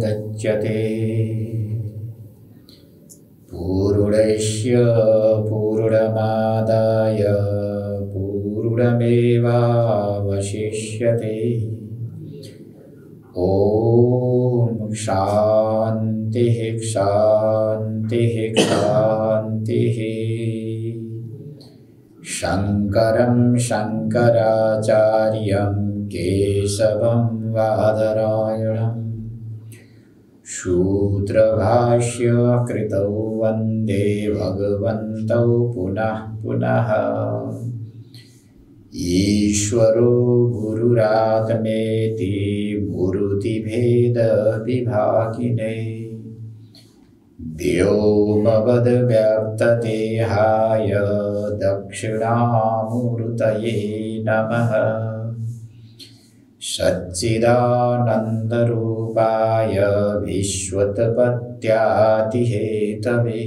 समुदच्यते पूर्णस्य पूर्णमादाय पूर्णमेवावशिष्यते। ॐ शान्तिः शान्तिः शान्तिः। शङ्करं शङ्कराचार्यं केशवं बादरायणं सूत्रभाष्य कृतौ वन्दे भगवन्तौ पुनः पुनः। ईश्वरो गुरुरात्मेति मूर्तिभेदविभागिने व्योमवद्व्याप्तदेहाय दक्षिणामूर्तये नमः। सच्चिदानन्दरूपाय विश्वोत्पत्त्यादिहेतवे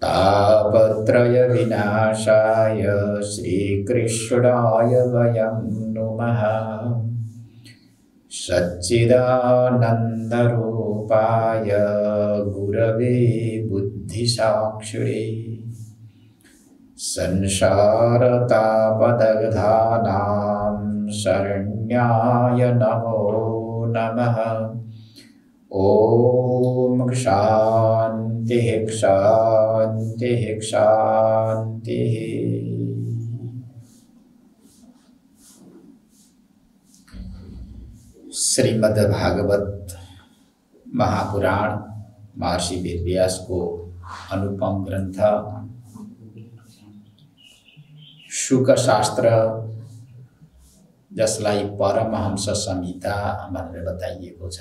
तापत्रयविनाशाय श्रीकृष्णाय वयं नुमः। सच्चिदानन्दरूपाय गुरवे बुद्धिसाक्षिणे संसारतापदग्धानां शरण्याय नमो नमः। ॐ शान्तिः शान्तिः शान्तिः। श्रीमद्भागवत महापुराण महर्षि वेदव्यास को अनुपम ग्रन्थ शुक शास्त्र, जसलाई परमहंस संहिता भनेर बताइएको छ।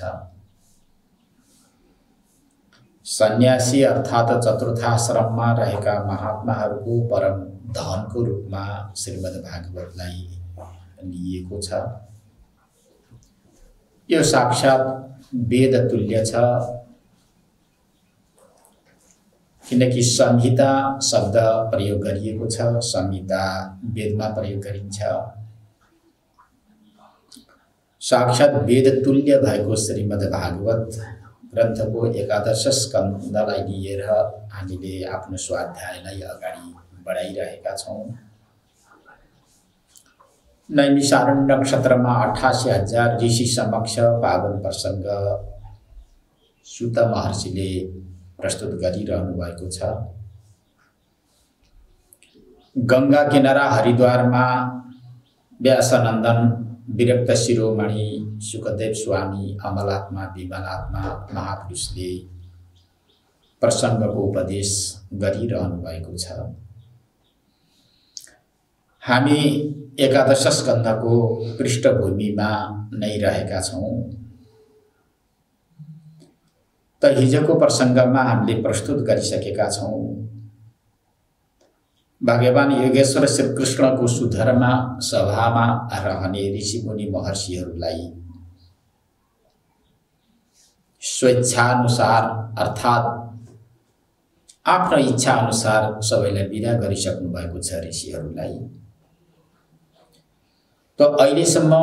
सन्यासी अर्थात चतुर्थाश्रममा रहेका महात्माहरूको परम धनको रूपमा श्रीमद्भागवतलाई लिएको छ। यो साक्षात वेद तुल्य छ, किनकि संहिता शब्द प्रयोग गरिएको छ। संहिता वेदमा प्रयोग गरिन्छ। साक्षात वेद तुल्य भएको श्रीमद्भागवत ग्रन्थको एकादश स्कन्धलाई लिएर हामीले आफ्नो स्वाध्यायलाई अगाडि बढाइरहेका छौं। नैमिषारण्य नक्षत्रमा 88,000 ऋषि समक्ष पावन प्रसंग सुत महर्षिले प्रस्तुत गरिरहनु भएको छ। गंगा किनारा हरिद्वारमा व्यासनन्दन, विरक्त शिरोमणि सुखदेव स्वामी, अमलात्मा विमलात्मा महापुरुषले प्रसंगको उपदेश गरिरहनु भएको छ। हामी एकादश स्कन्धको पृष्ठभूमिमा नै रहेका छौं। त हिजोको प्रसंगमा हामीले प्रस्तुत गरिसकेका छौं। भगवान योगेश्वर श्रीकृष्णको सुधर्मा सभामा रहने ऋषिमुनि महर्षिहरूलाई स्वेच्छानुसार अर्थात आफ्नो इच्छा अनुसार सबैलाई विदा गरिसक्नु भएको छ ऋषिहरूलाई। तो अहिलेसम्म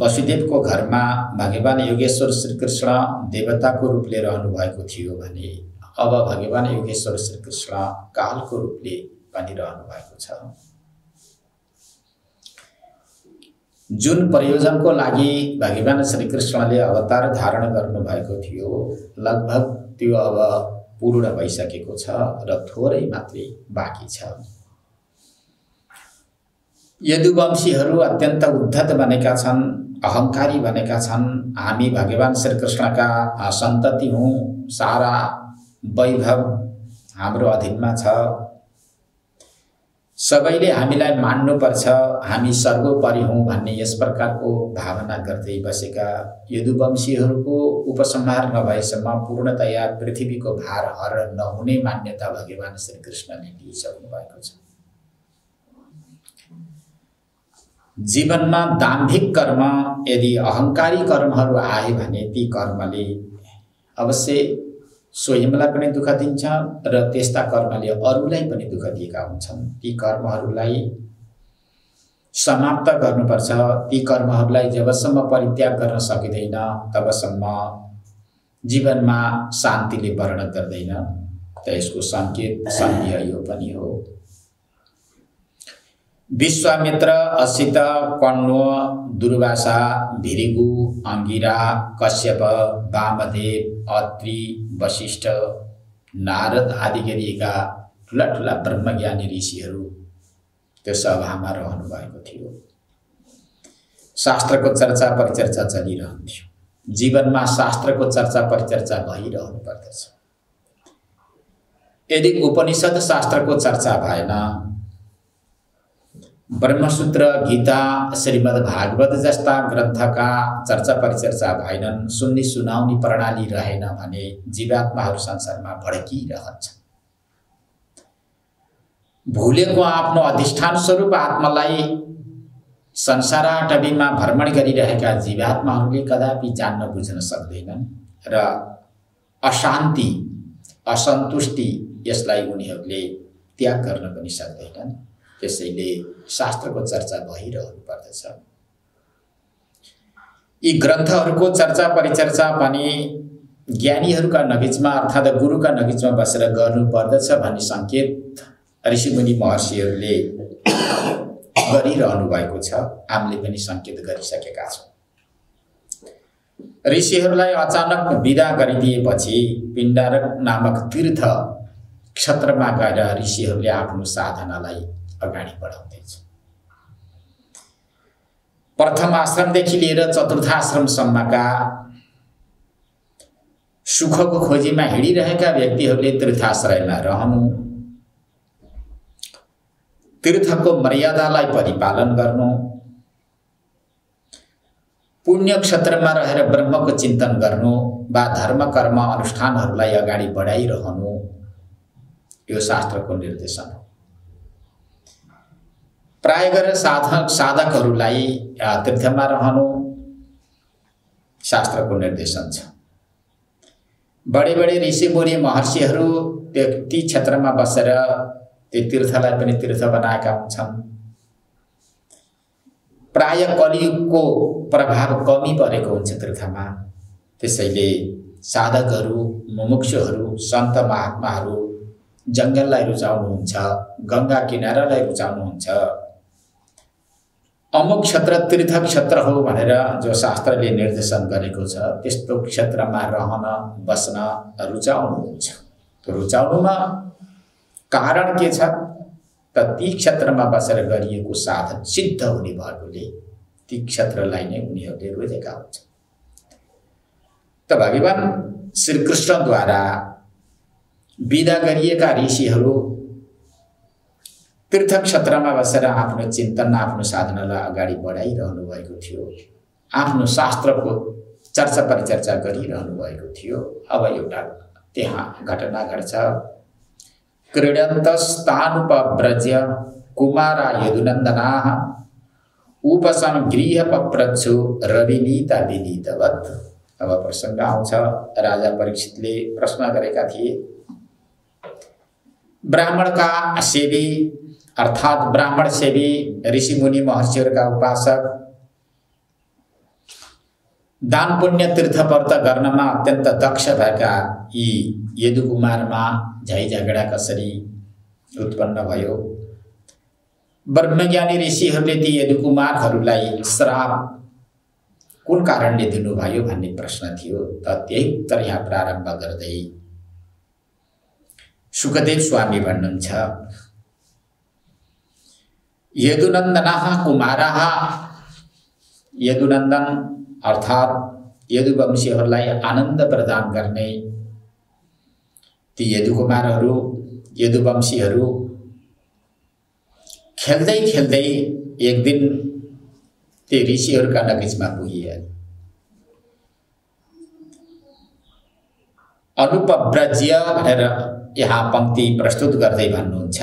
वसुदेवको घरमा भगवान योगेश्वर श्रीकृष्ण देवताको रूपले रहनु भएको थियो भने अब भगवान योगेश्वर श्रीकृष्ण कालको रूपले पनि रहनु भएको छ। जुन प्रयोजनको लागि भगवान श्रीकृष्णले अवतार धारण गर्नु भएको थियो, लगभग त्यो अब पूर्ण भइसकेको छ र थोरै मात्रै बाँकी छ। यदुवंशीहरू अत्यन्त उद्धत बनेका छन्, अहंकारी बनेका छन्। हामी भगवान श्रीकृष्णका सन्तति हौं, सारा वैभव हाम्रो अधीनमा छ, सबैले हामीलाई मान्नुपर्छ, हामी सर्वोपरि हौं भन्ने यस प्रकारको भावना गर्दै बसेका यदुवंशीहरूको उपसंहार नभएसम्म पूर्णतया पृथ्वीको भार हरण नहुने मान्यता भगवान श्रीकृष्णले लिइसक्नु भएको छ। जीवनमा दाम्भिक कर्म यदि अहंकारी कर्महरू आए भने ती कर्मले अवश्य स्वयंलाई पनि दुःख दिन्छ र त्यस्ता कर्मले अरूलाई पनि दुःख दिएका हुन्छन्। ती कर्महरूलाई समाप्त गर्नुपर्छ। ती कर्महरूलाई जबसम्म परित्याग गर्न सकिँदैन तबसम्म जीवनमा शान्तिले वर्ण गर्दैन। त यसको सङ्केत सन्देह यो पनि हो। विश्वामित्र, असित, कण्व, दुर्वासा, भृगु, अंगिरा, कश्यप, वामदेव, अत्रि, वशिष्ठ, नारद आदि गरिएका ठुला ठुला ब्रह्मज्ञानी ऋषिहरू त्यो सभामा रहनु भएको थियो। शास्त्रको चर्चा परिचर्चा चलिरहन्थ्यो। जीवनमा शास्त्रको चर्चा परिचर्चा भइरहनु पर्दछ। यदि उपनिषद शास्त्रको चर्चा भएन, ब्रह्मसूत्र, गीता, श्रीमद् भागवत जस्ता ग्रन्थका चर्चा परिचर्चा भएनन्, सुन्नी सुनाउने प्रणाली रहेन भने जीवात्माहरू संसारमा भड्किरहन्छन्। भुलेको आफ्नो अधिष्ठान स्वरूप आत्मालाई संसाराटवीमा भ्रमण गरिरहेका जीवात्माहरूले कदापि जान्न बुझ्न सक्दैनन् र अशान्ति, असन्तुष्टि यसलाई उनीहरूले त्याग गर्न पनि सक्दैनन्। त्यसैले शास्त्रको चर्चा भइरहनु पर्दछ। यी ग्रन्थहरूको चर्चा परिचर्चा पनि ज्ञानीहरूका नगिचमा अर्थात् गुरुका नगिचमा बसेर गर्नु पर्दछ भन्ने सङ्केत ऋषिमुनि महर्षिहरूले गरिरहनु भएको छ। हामीले पनि सङ्केत गरिसकेका छौँ। ऋषिहरूलाई अचानक विदा गरिदिएपछि पिण्डारक नामक तीर्थ क्षेत्रमा गएर ऋषिहरूले आफ्नो साधनालाई अगाडि बढाउँदैछ। प्रथम आश्रमदेखि लिएर चतुर्थ आश्रमसम्मका सुखको खोजीमा हिँडिरहेका व्यक्तिहरूले तीर्थाश्रयमा रहनु, तीर्थको मर्यादालाई परिपालन गर्नु, पुण्य क्षेत्रमा रहेर ब्रह्मको चिन्तन गर्नु वा धर्म कर्म अनुष्ठानहरूलाई अगाडि बढाइरहनु यो शास्त्रको निर्देशन हो। प्राय गरेर साधकहरूलाई तीर्थमा रहनु शास्त्रको निर्देशन छ। बडे बडे ऋषि मुनि महर्षिहरू ती क्षेत्रमा बसेर त्यो तीर्थलाई पनि तीर्थ बनाएका हुन्छन्। प्राय कलियुगको प्रभाव कमी परेको हुन्छ तीर्थमा। त्यसैले साधकहरू, मुमुक्षुहरू, सन्त महात्माहरू जङ्गललाई रुचाउनुहुन्छ, गङ्गा किनारालाई रुचाउनुहुन्छ। अमुक क्षेत्र तीर्थ क्षेत्र हो भनेर जो शास्त्रले निर्देशन गरेको छ त्यस्तो क्षेत्रमा रहन बस्न रुचाउनुहुन्छ। त्यो रुचाउनुमा कारण के छ त ती क्षेत्रमा बसेर गरिएको साधन सिद्ध हुने भएकोले ती क्षेत्रलाई नै उनीहरूले रोजेका हुन्छन्। त भगवान श्रीकृष्णद्वारा विदा गरिएका ऋषिहरू तीर्थ क्षेत्रमा बसेर आफ्नो चिन्तन, आफ्नो साधनालाई अगाडि बढाइरहनु भएको थियो। आफ्नो शास्त्रको चर्चा परिचर्चा गरिरहनु भएको थियो। अब एउटा त्यहाँ घटना घट्छ। क्रीडन्तस्तानुपव्रज्य कुमारा यदुनन्दनाः उपसंगृह्य पप्रच्छु रविनीता विनीतवत्। अब प्रसङ्ग आउँछ। राजा परीक्षितले प्रश्न गरेका थिए, ब्राह्मणका सेवी अर्थात् ब्राह्मण सेवी ऋषिमुनि महर्षिहरूका उपासक दान पुण्य तीर्थ व्रत गर्नमा अत्यन्त दक्ष भएका यी यदुकुमारमा झै झगडा कसरी उत्पन्न भयो? ब्रह्मज्ञानी ऋषिहरूले ती यदुकुमारहरूलाई श्राप कुन कारणले दिनुभयो भन्ने प्रश्न थियो। त त्यही उत्तर यहाँ प्रारम्भ गर्दै सुखदेव स्वामी भन्नुहुन्छ, यदुनन्दनाः कुमाराः, यदुनन्दन अर्थात् यदुवंशीहरूलाई आनन्द प्रदान गर्ने ती यदुकुमारहरू, यदुवंशीहरू खेल्दै खेल्दै एक दिन ती ऋषिहरूका नजिकमा पुगिए। अनुपव्रज्य भनेर यहाँ पंक्ति प्रस्तुत गर्दै भन्नुहुन्छ,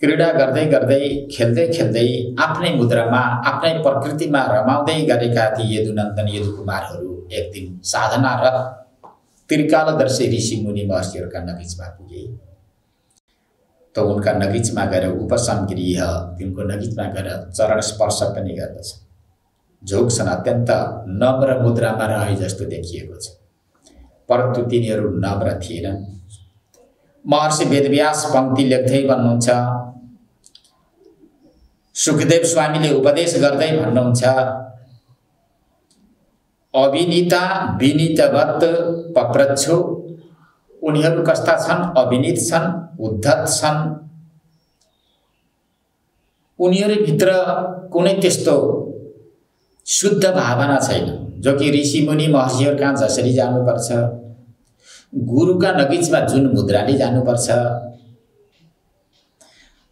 क्रीडा गर्दै गर्दै खेल्दै खेल्दै आफ्नै मुद्रामा आफ्नै प्रकृतिमा रमाउँदै गरेका ती यदुनन्दन यदुकुमारहरू एक दिन साधना र त्रिकालदर्शी ऋषि मुनि महर्षिहरूका नजिकमा पुगे। त उनका नगिचमा गएर उपसंगृह तिनको नगिचमा गएर चरण स्पर्श पनि गर्दछ। झोक्छन्, अत्यन्त नम्र मुद्रामा रहे जस्तो देखिएको छ, परन्तु तिनीहरू नम्र थिएनन्। महर्षि वेदव्यास पंक्ति लेख्दै भन्नुहुन्छ, सुखदेव स्वामीले उपदेश गर्दै भन्नुहुन्छ, अविनीता विनीतवत पप्रच्छु। उनीहरू कस्ता छन्? अविनीत छन्, उद्धत छन्। उनीहरू भित्र कुनै त्यस्तो शुद्ध भावना छैन, जो कि ऋषि मुनि महर्षिहरू कहाँ जसरी जानुपर्छ, गुरुका नगिचमा जुन मुद्राले जानुपर्छ,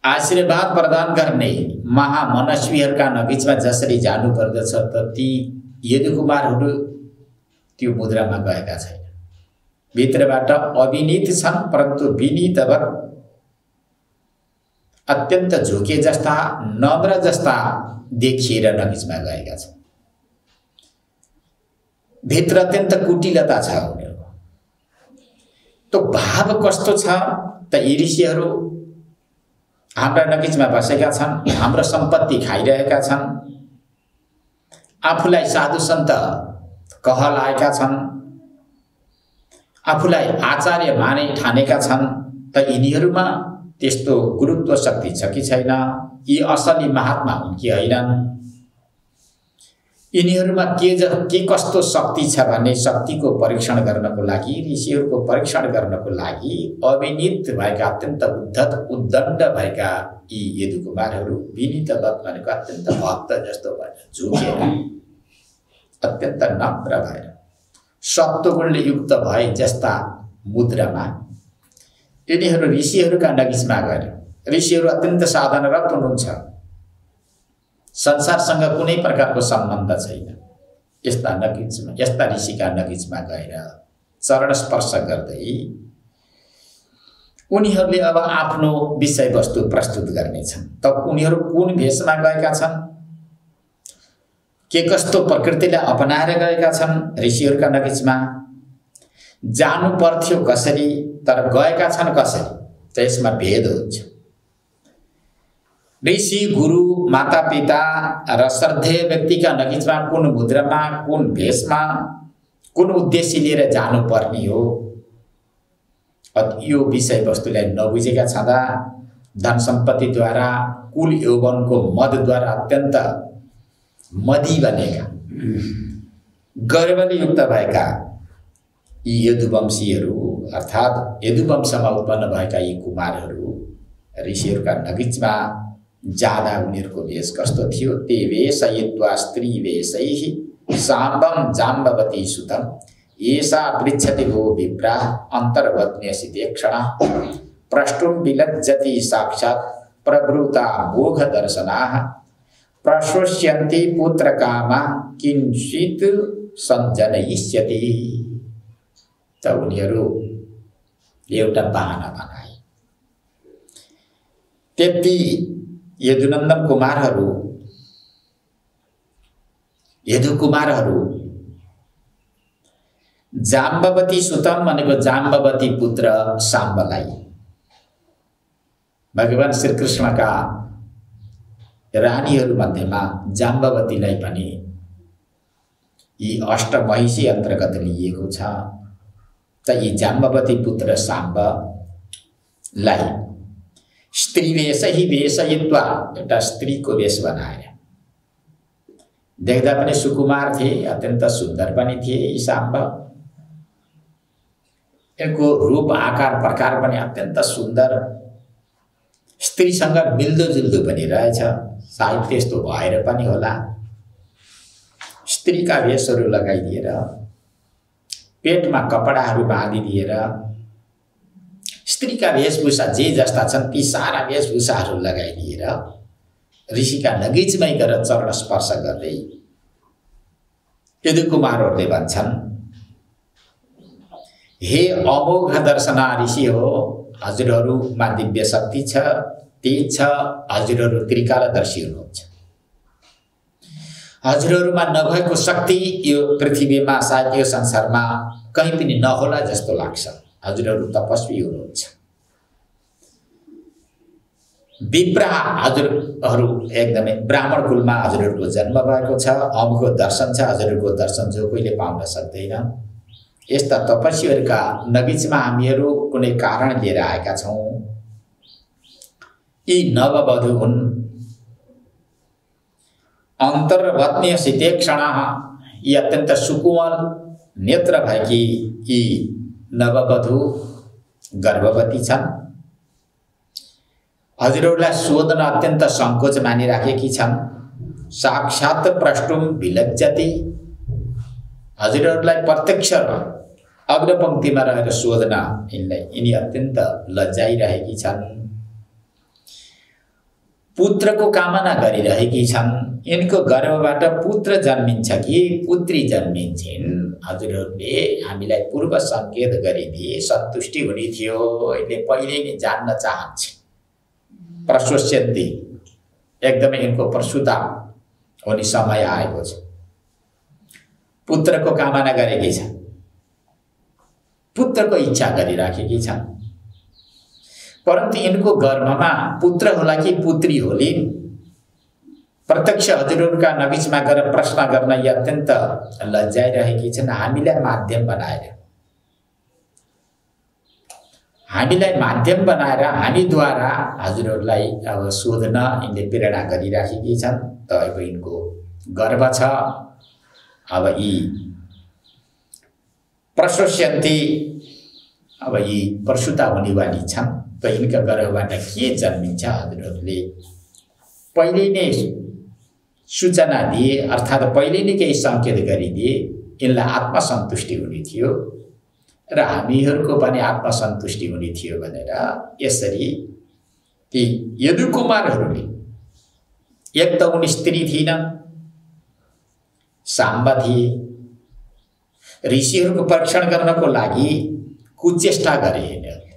आशीर्वाद प्रदान गर्ने महामनस्वीहरूका नगिचमा जसरी जानुपर्दछ, त ती यदुकुमारहरू त्यो मुद्रामा गएका छैन। भित्रबाट अविनीत छन्, परन्तु विनीतवत अत्यन्त झुके जस्ता, नम्र जस्ता देखिएर नगिचमा गएका छन्। भित्र अत्यन्त कुटिलता छ उनीहरूको। तो भाव कस्तो छ त? यी ऋषिहरू हाम्रा नगिचमा बसेका छन्, हाम्रो सम्पत्ति खाइरहेका छन्, आफूलाई साधु सन्त कहलाएका छन्, आफूलाई आचार्य माने ठानेका छन्, त यिनीहरूमा त्यस्तो गुरुत्व शक्ति छ कि छैन? यी असली महात्मा हुन् कि होइनन्? यिनीहरूमा के कस्तो शक्ति छ भन्ने शक्तिको परीक्षण गर्नको लागि, ऋषिहरूको परीक्षण गर्नको लागि अविनीत भएका, अत्यन्त उद्धत उद्दण्ड भएका यी यदुकुमारहरू, विनीतवत भनेको अत्यन्त भक्त जस्तो भएर, झुकेर, अत्यन्त नम्र भएर, सत्वगुणले युक्त भए जस्ता मुद्रामा यिनीहरू ऋषिहरूका नगिचमा गएर, ऋषिहरू अत्यन्त साधनरत हुनुहुन्छ, संसारसँग कुनै प्रकारको सम्बन्ध छैन, यस्ता नगिचमा, यस्ता ऋषिका नगिचमा गएर चरण स्पर्श गर्दै उनीहरूले अब आफ्नो विषयवस्तु प्रस्तुत गर्नेछन्। त उनीहरू कुन भेषमा गएका छन्, के कस्तो प्रकृतिलाई अपनाएर गएका छन्, ऋषिहरूका नगिचमा जानु पर्थ्यो कसरी, तर गएका छन् कसरी, त यसमा भेद हुन्छ। ऋषि, गुरु, माता पिता र श्रद्धेय व्यक्तिका नगिचमा कुन मुद्रामा, कुन भेषमा, कुन उद्देश्य लिएर जानुपर्ने हो, यो विषयवस्तुलाई नबुझेका छँदा धन सम्पत्तिद्वारा, कुल यौवनको मदद्वारा अत्यन्त मदी बनेका, गर्वले युक्त भएका यी यदुवंशीहरू, अर्थात् यदुवंशमा उत्पन्न भएका यी कुमारहरू ऋषिहरूका नगिचमा जाँदा उनीहरूको वेश कस्तो थियो? ते वेशयित्वा स्त्री वेशैः साम्बं जाम्बवती सुतम् एषा पृच्छति वो विप्रा अन्तर्वत्न्यसि देक्षणा प्रष्टुं विलज्जति साक्षात् प्रवृता मोघ दर्शनाः प्रशोष्यन्ति पुत्रकामा किंचित् सञ्जनयिष्यति। त उनीहरू एउटा बहाना बनाए। त्यति यदुनन्दन कुमारहरू, यदुकुमारहरू जाम्बवती सुतम भनेको जाम्बवती पुत्र साम्बलाई, भगवान श्रीकृष्णका रानीहरू मध्येमा जाम्बवतीलाई पनि यी अष्टमहिषी अन्तर्गत लिइएको छ। त यी जाम्बवती पुत्र साम्बलाई स्त्री वेशही वेशयित्वा, एउटा स्त्रीको वेश बनाएर, देख्दा पनि सुकुमार थिए, अत्यन्त सुन्दर पनि थिए यी साम्ब। यिनको रूप आकार प्रकार पनि अत्यन्त सुन्दर, स्त्रीसँग मिल्दोजुल्दो पनि रहेछ, सायद त्यस्तो भएर पनि होला। स्त्रीका वेशहरू लगाइदिएर, पेटमा कपडाहरू बाँधिदिएर, स्त्रीका वेशभूषा जे जस्ता छन् ती सारा वेशभूषाहरू लगाइदिएर ऋषिका नगिचमै गएर चरण स्पर्श गर्दै यदुकुमारहरूले भन्छन्, हे अमोघ दर्शना ऋषि हो, हजुरहरूमा दिव्य शक्ति छ, तेज छ, हजुरहरू त्रिकालदर्शी हुनुहुन्छ। हजुरहरूमा नभएको शक्ति यो पृथ्वीमा, सायद यो संसारमा कहीँ पनि नहोला जस्तो लाग्छ। हजुरहरू तपस्वी हुनुहुन्छ। विप्रा हजुरहरू एकदमै ब्राह्मण कुलमा हजुरहरूको जन्म भएको छ, अमुको दर्शन छ, हजुरहरूको दर्शन जो कोहीले पाउन सक्दैन। यस्ता तपस्वीहरूका नबिचमा हामीहरू कुनै कारण लिएर आएका छौँ। यी नववधू हुन्। अन्तर्वत्नीय सितेक्षणः, यी अत्यन्त सुकोमल नेत्र भएकी यी नववधू गर्भवती छन्। हजुरहरूलाई सोध्न अत्यन्त सङ्कोच मानिराखेकी छन्। साक्षात् प्रष्टुम विलज्जति, हजुरहरूलाई प्रत्यक्ष अग्रपङ्क्तिमा रहेर सोध्न यिनी अत्यन्त लज्जाइरहेकी छन्। पुत्रको कामना गरिरहेकी छन्। यिनको गर्भबाट पुत्र जन्मिन्छ कि पुत्री जन्मिन्छन्, हजुरहरूले हामीलाई पूर्व सङ्केत गरिदिए सन्तुष्टि हुने थियो। यसले पहिले नै जान्न चाहन्छ। प्रशोष्यन्ति, एकदमै यिनको प्रसुता हुने समय आएको छ। पुत्रको कामना गरेकी छन्, पुत्रको इच्छा गरिराखेकी छन्। परन्तु यिनको गर्भमा पुत्र होला कि पुत्री होली, प्रत्यक्ष हजुरहरूका नबिचमा गएर प्रश्न गर्न यी अत्यन्त लज्जाइरहेकी छन्। हामीलाई माध्यम बनाएर हामीद्वारा हजुरहरूलाई अब सोध्न यिनले प्रेरणा गरिराखेकी छन्। तपाईँको यिनको गर्व छ। अब यी प्रशोष्यन्ति, अब यी प्रसुता हुनेवाली छन्। त यिनका गर्भबाट के जन्मिन्छ हजुरहरूले पहिले नै सूचना दिए, अर्थात् पहिले नै केही सङ्केत गरिदिए, यिनलाई आत्मसन्तुष्टि हुने थियो र हामीहरूको पनि आत्मसन्तुष्टि हुने थियो भनेर यसरी ती यदुकुमारहरूले, एक त उनी स्त्री थिइनन्, साम्बा थिए, ऋषिहरूको परीक्षण गर्नको लागि कुचेष्टा गरे यिनीहरूले।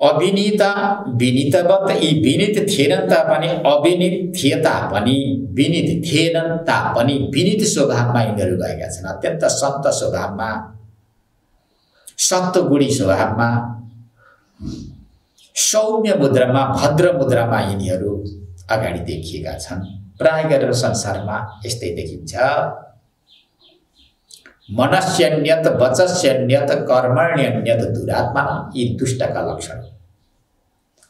अविनीता विनीतवत, यी विनीत थिएनन् तापनि, अविनीत थिए तापनि विनीत थिएनन् तापनि विनीत स्वभावमा यिनीहरू गएका छन्। अत्यन्त सन्त स्वभावमा, सत्वगुणी स्वभावमा, सौम्य मुद्रामा, भद्र मुद्रामा यिनीहरू अगाडि देखिएका छन्। प्राय गरेर संसारमा यस्तै देखिन्छ। मनस्यन्यत वचस्यन्यत कर्मण्यन्यत दुरात्मा, यी दुष्टका लक्षण।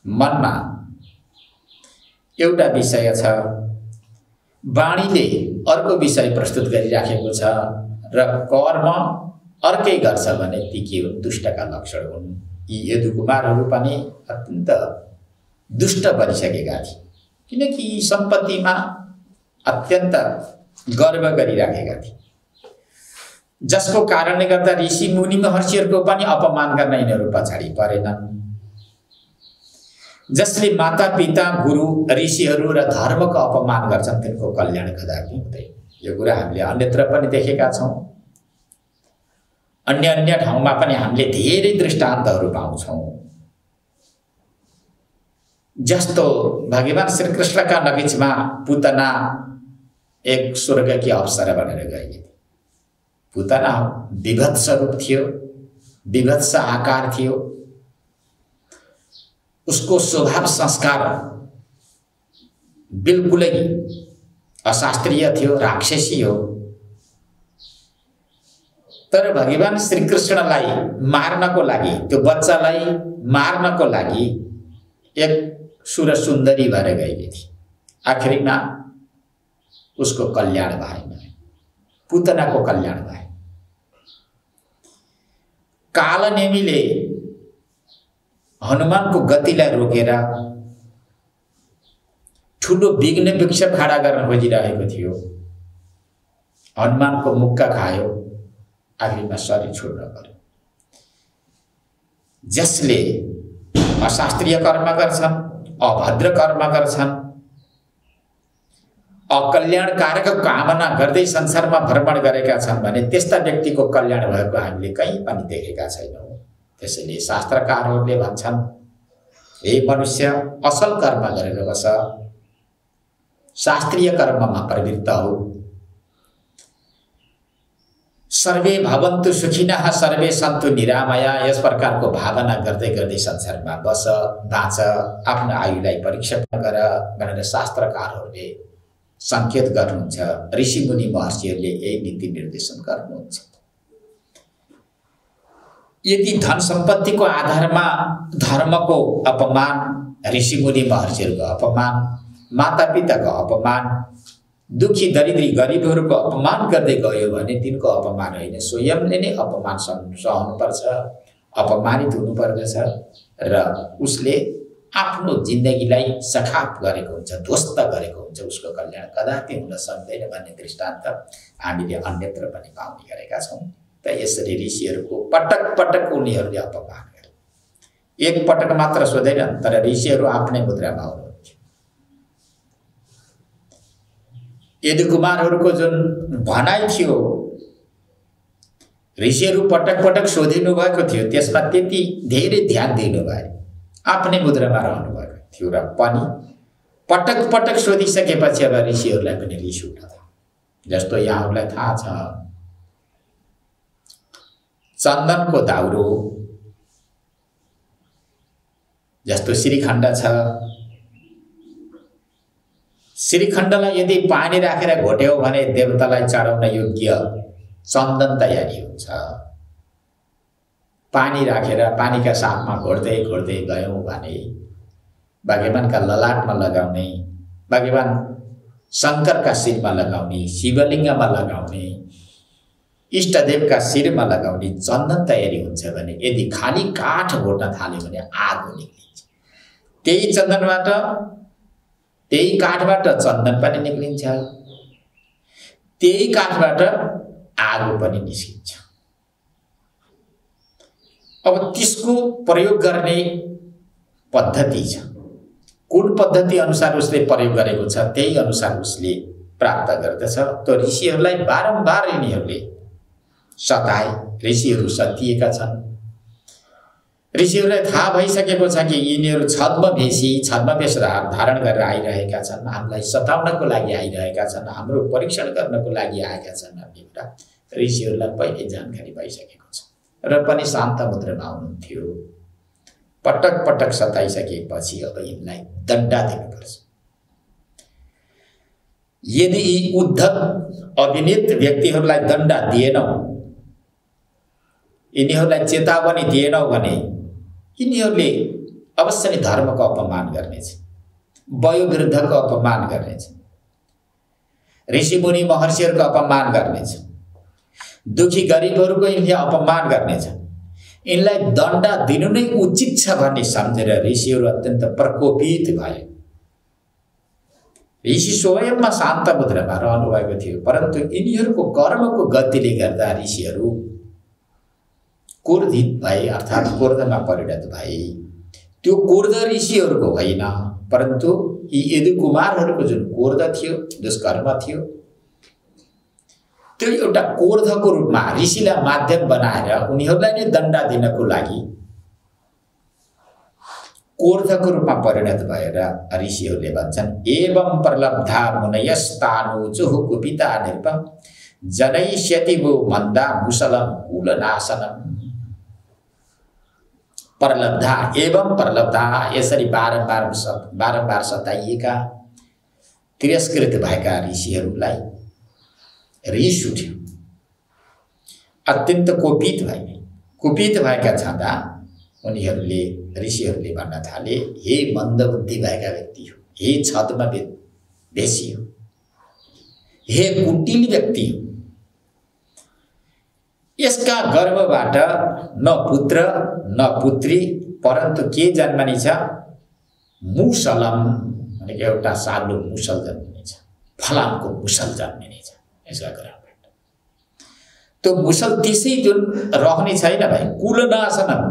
मनमा एउटा विषय छ, वाणीले अर्को विषय प्रस्तुत गरिराखेको छ र कर्म अर्कै गर्छ भने ती के हुन्? दुष्टका लक्षण हुन्। यी यदुकुमारहरू पनि अत्यन्त दुष्ट बनिसकेका थिए, किनकि यी सम्पत्तिमा अत्यन्त गर्व गरिराखेका थिए, जसको कारणले गर्दा ऋषि मुनि महर्षिहरूको पनि अपमान गर्न यिनीहरू पछाडि परेनन्। जसले माता पिता गुरु ऋषिहरू र धर्मको अपमान गर्छन् तिनको कल्याण कदापि हुँदैन। यो कुरा हामीले अन्यत्र पनि देखेका छौँ। अन्य अन्य ठाउँमा पनि हामीले धेरै दृष्टान्तहरू पाउँछौँ। जस्तो भगवान श्रीकृष्णका नबिचमा पुतना एक स्वर्गकी अप्सरा बनेर गएकी थिए। पुतना विभत्स रूप थियो, विभत्स आकार थियो, उसको स्वभाव संस्कार बिल्कुलै अशास्त्रीय थियो, राक्षसी हो। तर भगवान श्रीकृष्णलाई मार्नको लागि, त्यो बच्चालाई मार्नको लागि एक सुर सुन्दरी भएर गएकी थिए। आखिरमा उसको कल्याण भएन, पुतनाको कल्याण भए। कालनेमीले हनुमानको गतिलाई रोकेर ठुलो विघ्न वृक्ष खडा गर्न खोजिरहेको थियो। हनुमानको मुक्का खायो, आखिरमा शरीर छोड्न पर्यो। जसले अशास्त्रीय कर्म गर्छन्, अभद्र कर्म गर्छन्, अकल्याणकारक कामना गर्दै संसारमा भ्रमण गरेका छन् भने त्यस्ता व्यक्तिको कल्याण भएको हामीले कहीँ पनि देखेका छैनौँ। त्यसैले शास्त्रकारहरूले भन्छन्, हे मनुष्य, असल कर्म गरेर बस, शास्त्रीय कर्ममा प्रवृत्त हो। सर्वे भवन्तु सुखिनः सर्वे सन्तु निरामया यस प्रकारको भावना गर्दै गर्दै संसारमा बस बाँच आफ्नो आयुलाई परीक्षा गर भनेर शास्त्रकारहरूले संकेत गर्नुहुन्छ। ऋषिमुनि महर्षिहरूले यही नीति निर्देशन गर्नुहुन्छ। यदि धन सम्पत्तिको आधारमा धर्मको अपमान, ऋषिमुनि महर्षिहरूको अपमान, मातापिताको अपमान, दुखी दरिद्री गरिबहरूको अपमान गर्दै गयो भने तिनको अपमान होइन, स्वयंले नै अपमान सहनुपर्छ, अपमानित हुनुपर्दछ र उसले आफ्नो जिन्दगीलाई सखाप गरेको हुन्छ, ध्वस्त गरेको हुन्छ। उसको कल्याण कदापि हुन सक्दैन भन्ने दृष्टान्त हामीले अन्यत्र पनि पाउने गरेका छौँ। त यसरी ऋषिहरूको पटक पटक उनीहरूले अपमान गरे। एक पटक मात्र सोधेनन्, तर ऋषिहरू आफ्नै मुद्रामा हुनुहुन्थ्यो। यदुकुमारहरूको जुन भनाइ थियो, ऋषिहरू पटक पटक सोधिनु भएको थियो, त्यसमा त्यति धेरै ध्यान दिनु भए, आफ्नै मुद्रामा रहनु भएको थियो र पनि पटक पटक सोधिसकेपछि अब ऋषिहरूलाई पनि रिस उठ्न थाल्यो। जस्तो यहाँहरूलाई थाहा छ, चन्दनको दाउरो जस्तो श्रीखण्ड छ, श्रीखण्डलाई यदि पानी राखेर घोट्यौ भने देवतालाई चढाउन योग्य चन्दन तयारी हुन्छ। पानी राखेर पानीका साथमा घोड्दै घोड्दै गयौँ भने भगवानका ललाटमा लगाउने, भगवान शङ्करका शिरमा लगाउने, शिवलिङ्गमा लगाउने, इष्टदेवका शिरमा लगाउने चन्दन तयारी हुन्छ भने यदि खाली काठ घोट्न थाल्यो भने आगो निक्लिन्छ। त्यही चन्दनबाट, त्यही काठबाट चन्दन पनि निक्लिन्छ, त्यही काठबाट आगो पनि निस्किन्छ। अब त्यसको प्रयोग गर्ने पद्धति छ, कुन पद्धति अनुसार उसले प्रयोग गरेको छ त्यही अनुसार उसले प्राप्त गर्दछ। त्यो ऋषिहरूलाई बारम्बार यिनीहरूले सताए, ऋषिहरू सतिएका छन्। ऋषिहरूलाई थाहा भइसकेको छ कि यिनीहरू छद्मवेश धारण गरेर आइरहेका छन्, हामीलाई सताउनको लागि आइरहेका छन्, हाम्रो परीक्षण गर्नको लागि आएका छन् भन्ने कुरा ऋषिहरूलाई पहिले जानकारी भइसकेको छ र पनि शान्त मुद्रामा हुनुहुन्थ्यो। पटक पटक सताइसकेपछि अब यिनलाई दण्ड दिनुपर्छ। यदि यी उद्धत अभिनीत व्यक्तिहरूलाई दण्ड दिएनौ, यिनीहरूलाई चेतावनी दिएनौ भने यिनीहरूले अवश्य नै धर्मको अपमान गर्नेछ, वयोवृद्धको अपमान गर्नेछ, ऋषिमुनि महर्षिहरूको अपमान गर्नेछ, दुखी गरिबहरूको यिनले अपमान गर्नेछ। यिनलाई दण्ड दिनु नै उचित छ भन्ने सम्झेर ऋषिहरू अत्यन्त प्रकोपित भए। ऋषि स्वयंमा शान्त मुद्रामा रहनु भएको थियो, परन्तु यिनीहरूको कर्मको गतिले गर्दा ऋषिहरू क्रोधित भए, अर्थात् क्रोधमा परिणत भए। त्यो क्रोध ऋषिहरूको होइन, परन्तु यी यदुकुमारहरूको जुन क्रोध थियो, दुष्कर्म थियो, त्यो एउटा क्रोधको रूपमा ऋषिलाई माध्यम बनाएर उनीहरूलाई नै दण्ड दिनको लागि क्रोधको रूपमा परिणत भएर ऋषिहरूले भन्छन्, एवं प्रलब्धा मुनयस्तानुचुः कुपिता नृप जनयिष्यति वो मन्दा मुसलं कुलनाशनम्। प्रलब्धा एवं प्रलब्धा, यसरी बारम्बार सताइएका, तिरस्कृत भएका ऋषिहरूलाई रिस उठ्यो, अत्यन्त कुपित भए। कुपित भएका छँदा ऋषिहरूले भन्न थाले, हे मन्दबुद्धि भएका व्यक्ति हो, हे छद्मवेशी हो, हे कुटिल व्यक्ति हो, यसका गर्भबाट न पुत्र न पुत्री परन्तु के जन्मनेछ? मुसलम भनेको एउटा साग्लो मुसल जन्मिनेछ, फलामको मुसल जन्मिनेछ यसका गर्भबाट। त्यो मुसल त्यसै जुन रहने छैन भाइ, कुलनाशनम,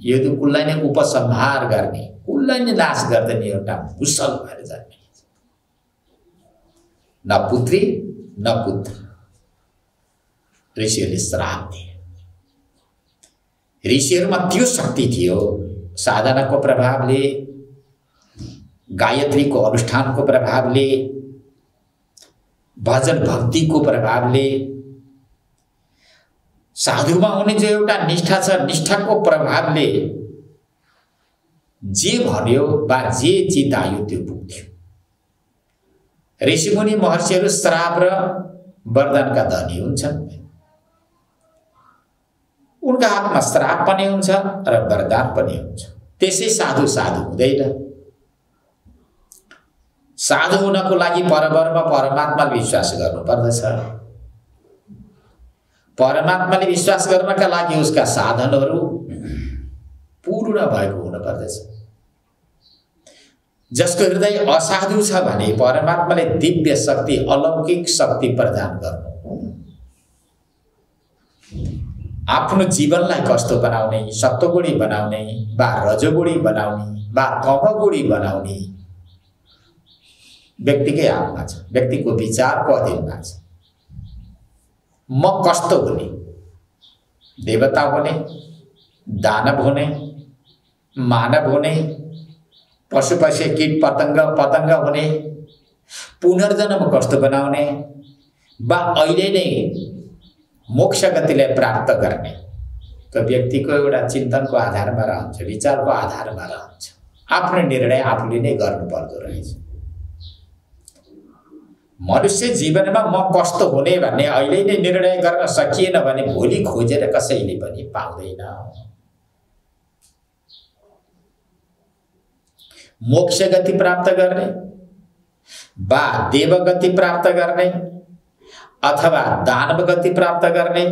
यो त कुललाई नै उपसंहार गर्ने, कुललाई नै नाश गर्दैन एउटा मुसल भएर जन्मिनेछ। न पुत्री न पुत्र, ऋषिहरूले श्राप दिए। ऋषिहरूमा त्यो शक्ति थियो, साधनाको प्रभावले, गायत्रीको अनुष्ठानको प्रभावले, भजन भक्तिको प्रभावले साधुमा हुने जो एउटा निष्ठा छ, निष्ठाको प्रभावले जे भन्यो वा जे चितायो त्यो पुग्थ्यो। ऋषिमुनि महर्षिहरू श्राप र वरदानका धनी हुन्छन्। उनका हातमा श्राप पनि हुन्छ र वरदान पनि हुन्छ। त्यसै साधु साधु हुँदैन। साधु हुनको लागि परब्रह्म परमात्माले विश्वास गर्नुपर्दछ। परमात्माले विश्वास गर्नका लागि उसका साधनहरू पूर्ण भएको हुनुपर्दछ। जसको हृदय असाधु छ भने परमात्माले दिव्य शक्ति, अलौकिक शक्ति प्रदान गर्नु, आफ्नो जीवनलाई कस्तो बनाउने, सत्वगुणी बनाउने वा रजोगुणी बनाउने वा तमोगुणी बनाउने व्यक्तिकै हातमा छ, व्यक्तिको विचारको अधीनमा छ। म कस्तो हुने, देवता हुने, दानव हुने, मानव हुने, पशु पक्षी कीट पतंग हुने, पुनर्जन्म कस्तो बनाउने वा अहिले नै मोक्ष गतिलाई प्राप्त गर्ने त्यो व्यक्तिको एउटा चिन्तनको आधारमा रहन्छ, विचारको आधारमा रहन्छ। आफ्नो निर्णय आफूले नै गर्नुपर्दो रहेछ। मनुष्य जीवनमा म कस्तो हुने भन्ने अहिले नै निर्णय गर्न सकिएन भने भोलि खोजेर कसैले पनि पाउँदैन। मोक्ष गति प्राप्त गर्ने वा देवगति प्राप्त गर्ने अथवा दानव गति प्राप्त गर्ने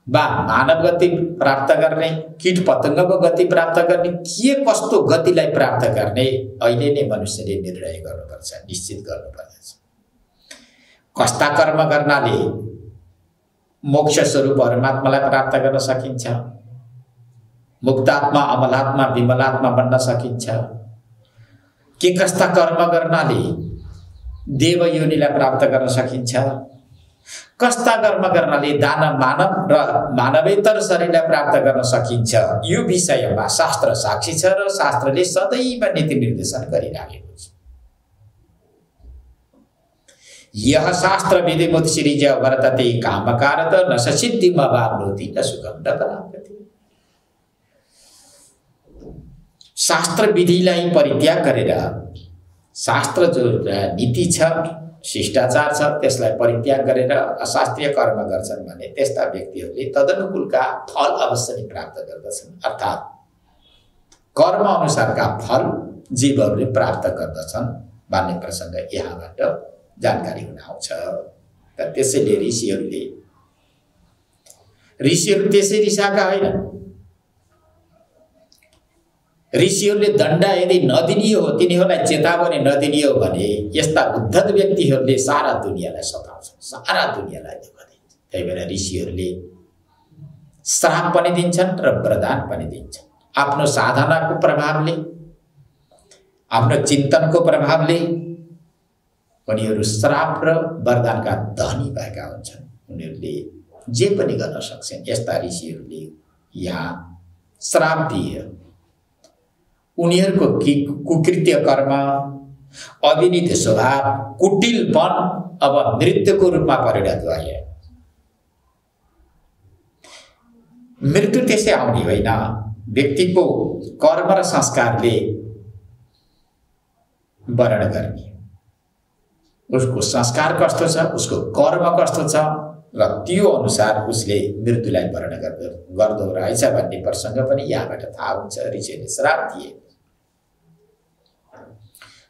वा मानव गति प्राप्त गर्ने, कीट पतंगको गति प्राप्त गर्ने, के कस्तो गतिलाई प्राप्त गर्ने अहिले नै मनुष्यले निर्णय गर्नुपर्छ, निश्चित गर्नुपर्दछ। कस्ता कर्म गर्नाले मोक्ष स्वरूप परमात्मालाई प्राप्त गर्न सकिन्छ, मुक्तात्मा, अमलात्मा, विमलात्मा बन्न सकिन्छ, के कस्ता कर्म गर्नाले देव योनिलाई प्राप्त गर्न सकिन्छ, कस्ता कर्म गर्नाले मानव र मानवेतर शरीरलाई प्राप्त गर्न सकिन्छ, यो विषयमा शास्त्र साक्षी छ र शास्त्रले सदैव नीति निर्देशन गरिरहेको छ। यह शास्त्र विधिमुत सिरिज वर्तते कामकारत न सिद्धिम वाप्नोति न सुखम न प्राप्यते। शास्त्र विधिलाई परित्याग गरेर, शास्त्र जो नीति छ, शिष्टाचार छ, त्यसलाई परित्याग गरेर अशास्त्रीय कर्म गर्छन् भने त्यस्ता व्यक्तिहरूले तदनुकूलका फल अवश्य नै प्राप्त गर्दछन्। अर्थात् कर्म अनुसारका फल जीवहरूले प्राप्त गर्दछन् भन्ने प्रसङ्ग यहाँबाट जानकारी हुन आउँछ। त्यसैले ऋषिहरू त्यसै रिसाएका होइन। ऋषिहरूले दण्ड यदि नदिने हो, तिनीहरूलाई चेतावनी नदिने हो भने यस्ता उद्धत व्यक्तिहरूले सारा दुनियाँलाई सताउँछन्, सारा दुनियाँलाई दुःख दिन्छन्। त्यही भएर ऋषिहरूले श्राप पनि दिन्छन् र वरदान पनि दिन्छन्। आफ्नो साधनाको प्रभावले, आफ्नो चिन्तनको प्रभावले उनीहरू श्राप र वरदानका धनी भएका हुन्छन्। उनीहरूले जे पनि गर्न सक्छन्। यस्ता ऋषिहरूले यहाँ श्राप दिए। उनीहरूको कुकृत्य कर्म, अविनीत स्वभाव, कुटिलपन अब मृत्युको रूपमा परिणत भयो। मृत्यु त्यसै आउने होइन, व्यक्तिको कर्म र संस्कारले वर्ण गर्ने। उसको संस्कार कस्तो छ, उसको कर्म कस्तो छ र त्यो अनुसार उसले मृत्युलाई वर्ण गर्दो रहेछ भन्ने प्रसङ्ग पनि यहाँबाट थाहा हुन्छ। ऋषिले श्राप दिए।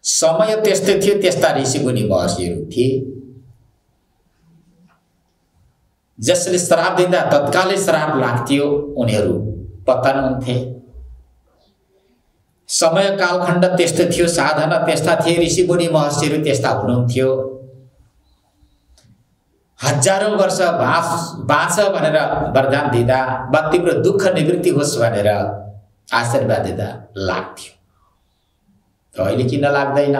समय त्यस्तै थियो, त्यस्ता ऋषि मुनि महर्षिहरू थिए जसले श्राप दिँदा तत्कालै श्राप लाग्थ्यो, उनीहरू पतन हुन्थे। समय कालखण्ड त्यस्तो थियो, साधना त्यस्ता थिए, ऋषि मुनि महर्षिहरू त्यस्ता हुनुहुन्थ्यो। हजारौं वर्ष बाँच भनेर वरदान दिँदा वा तिम्रो दुःख निवृत्ति होस् भनेर आशीर्वाद दिँदा लाग्थ्यो। अहिले किन लाग्दैन?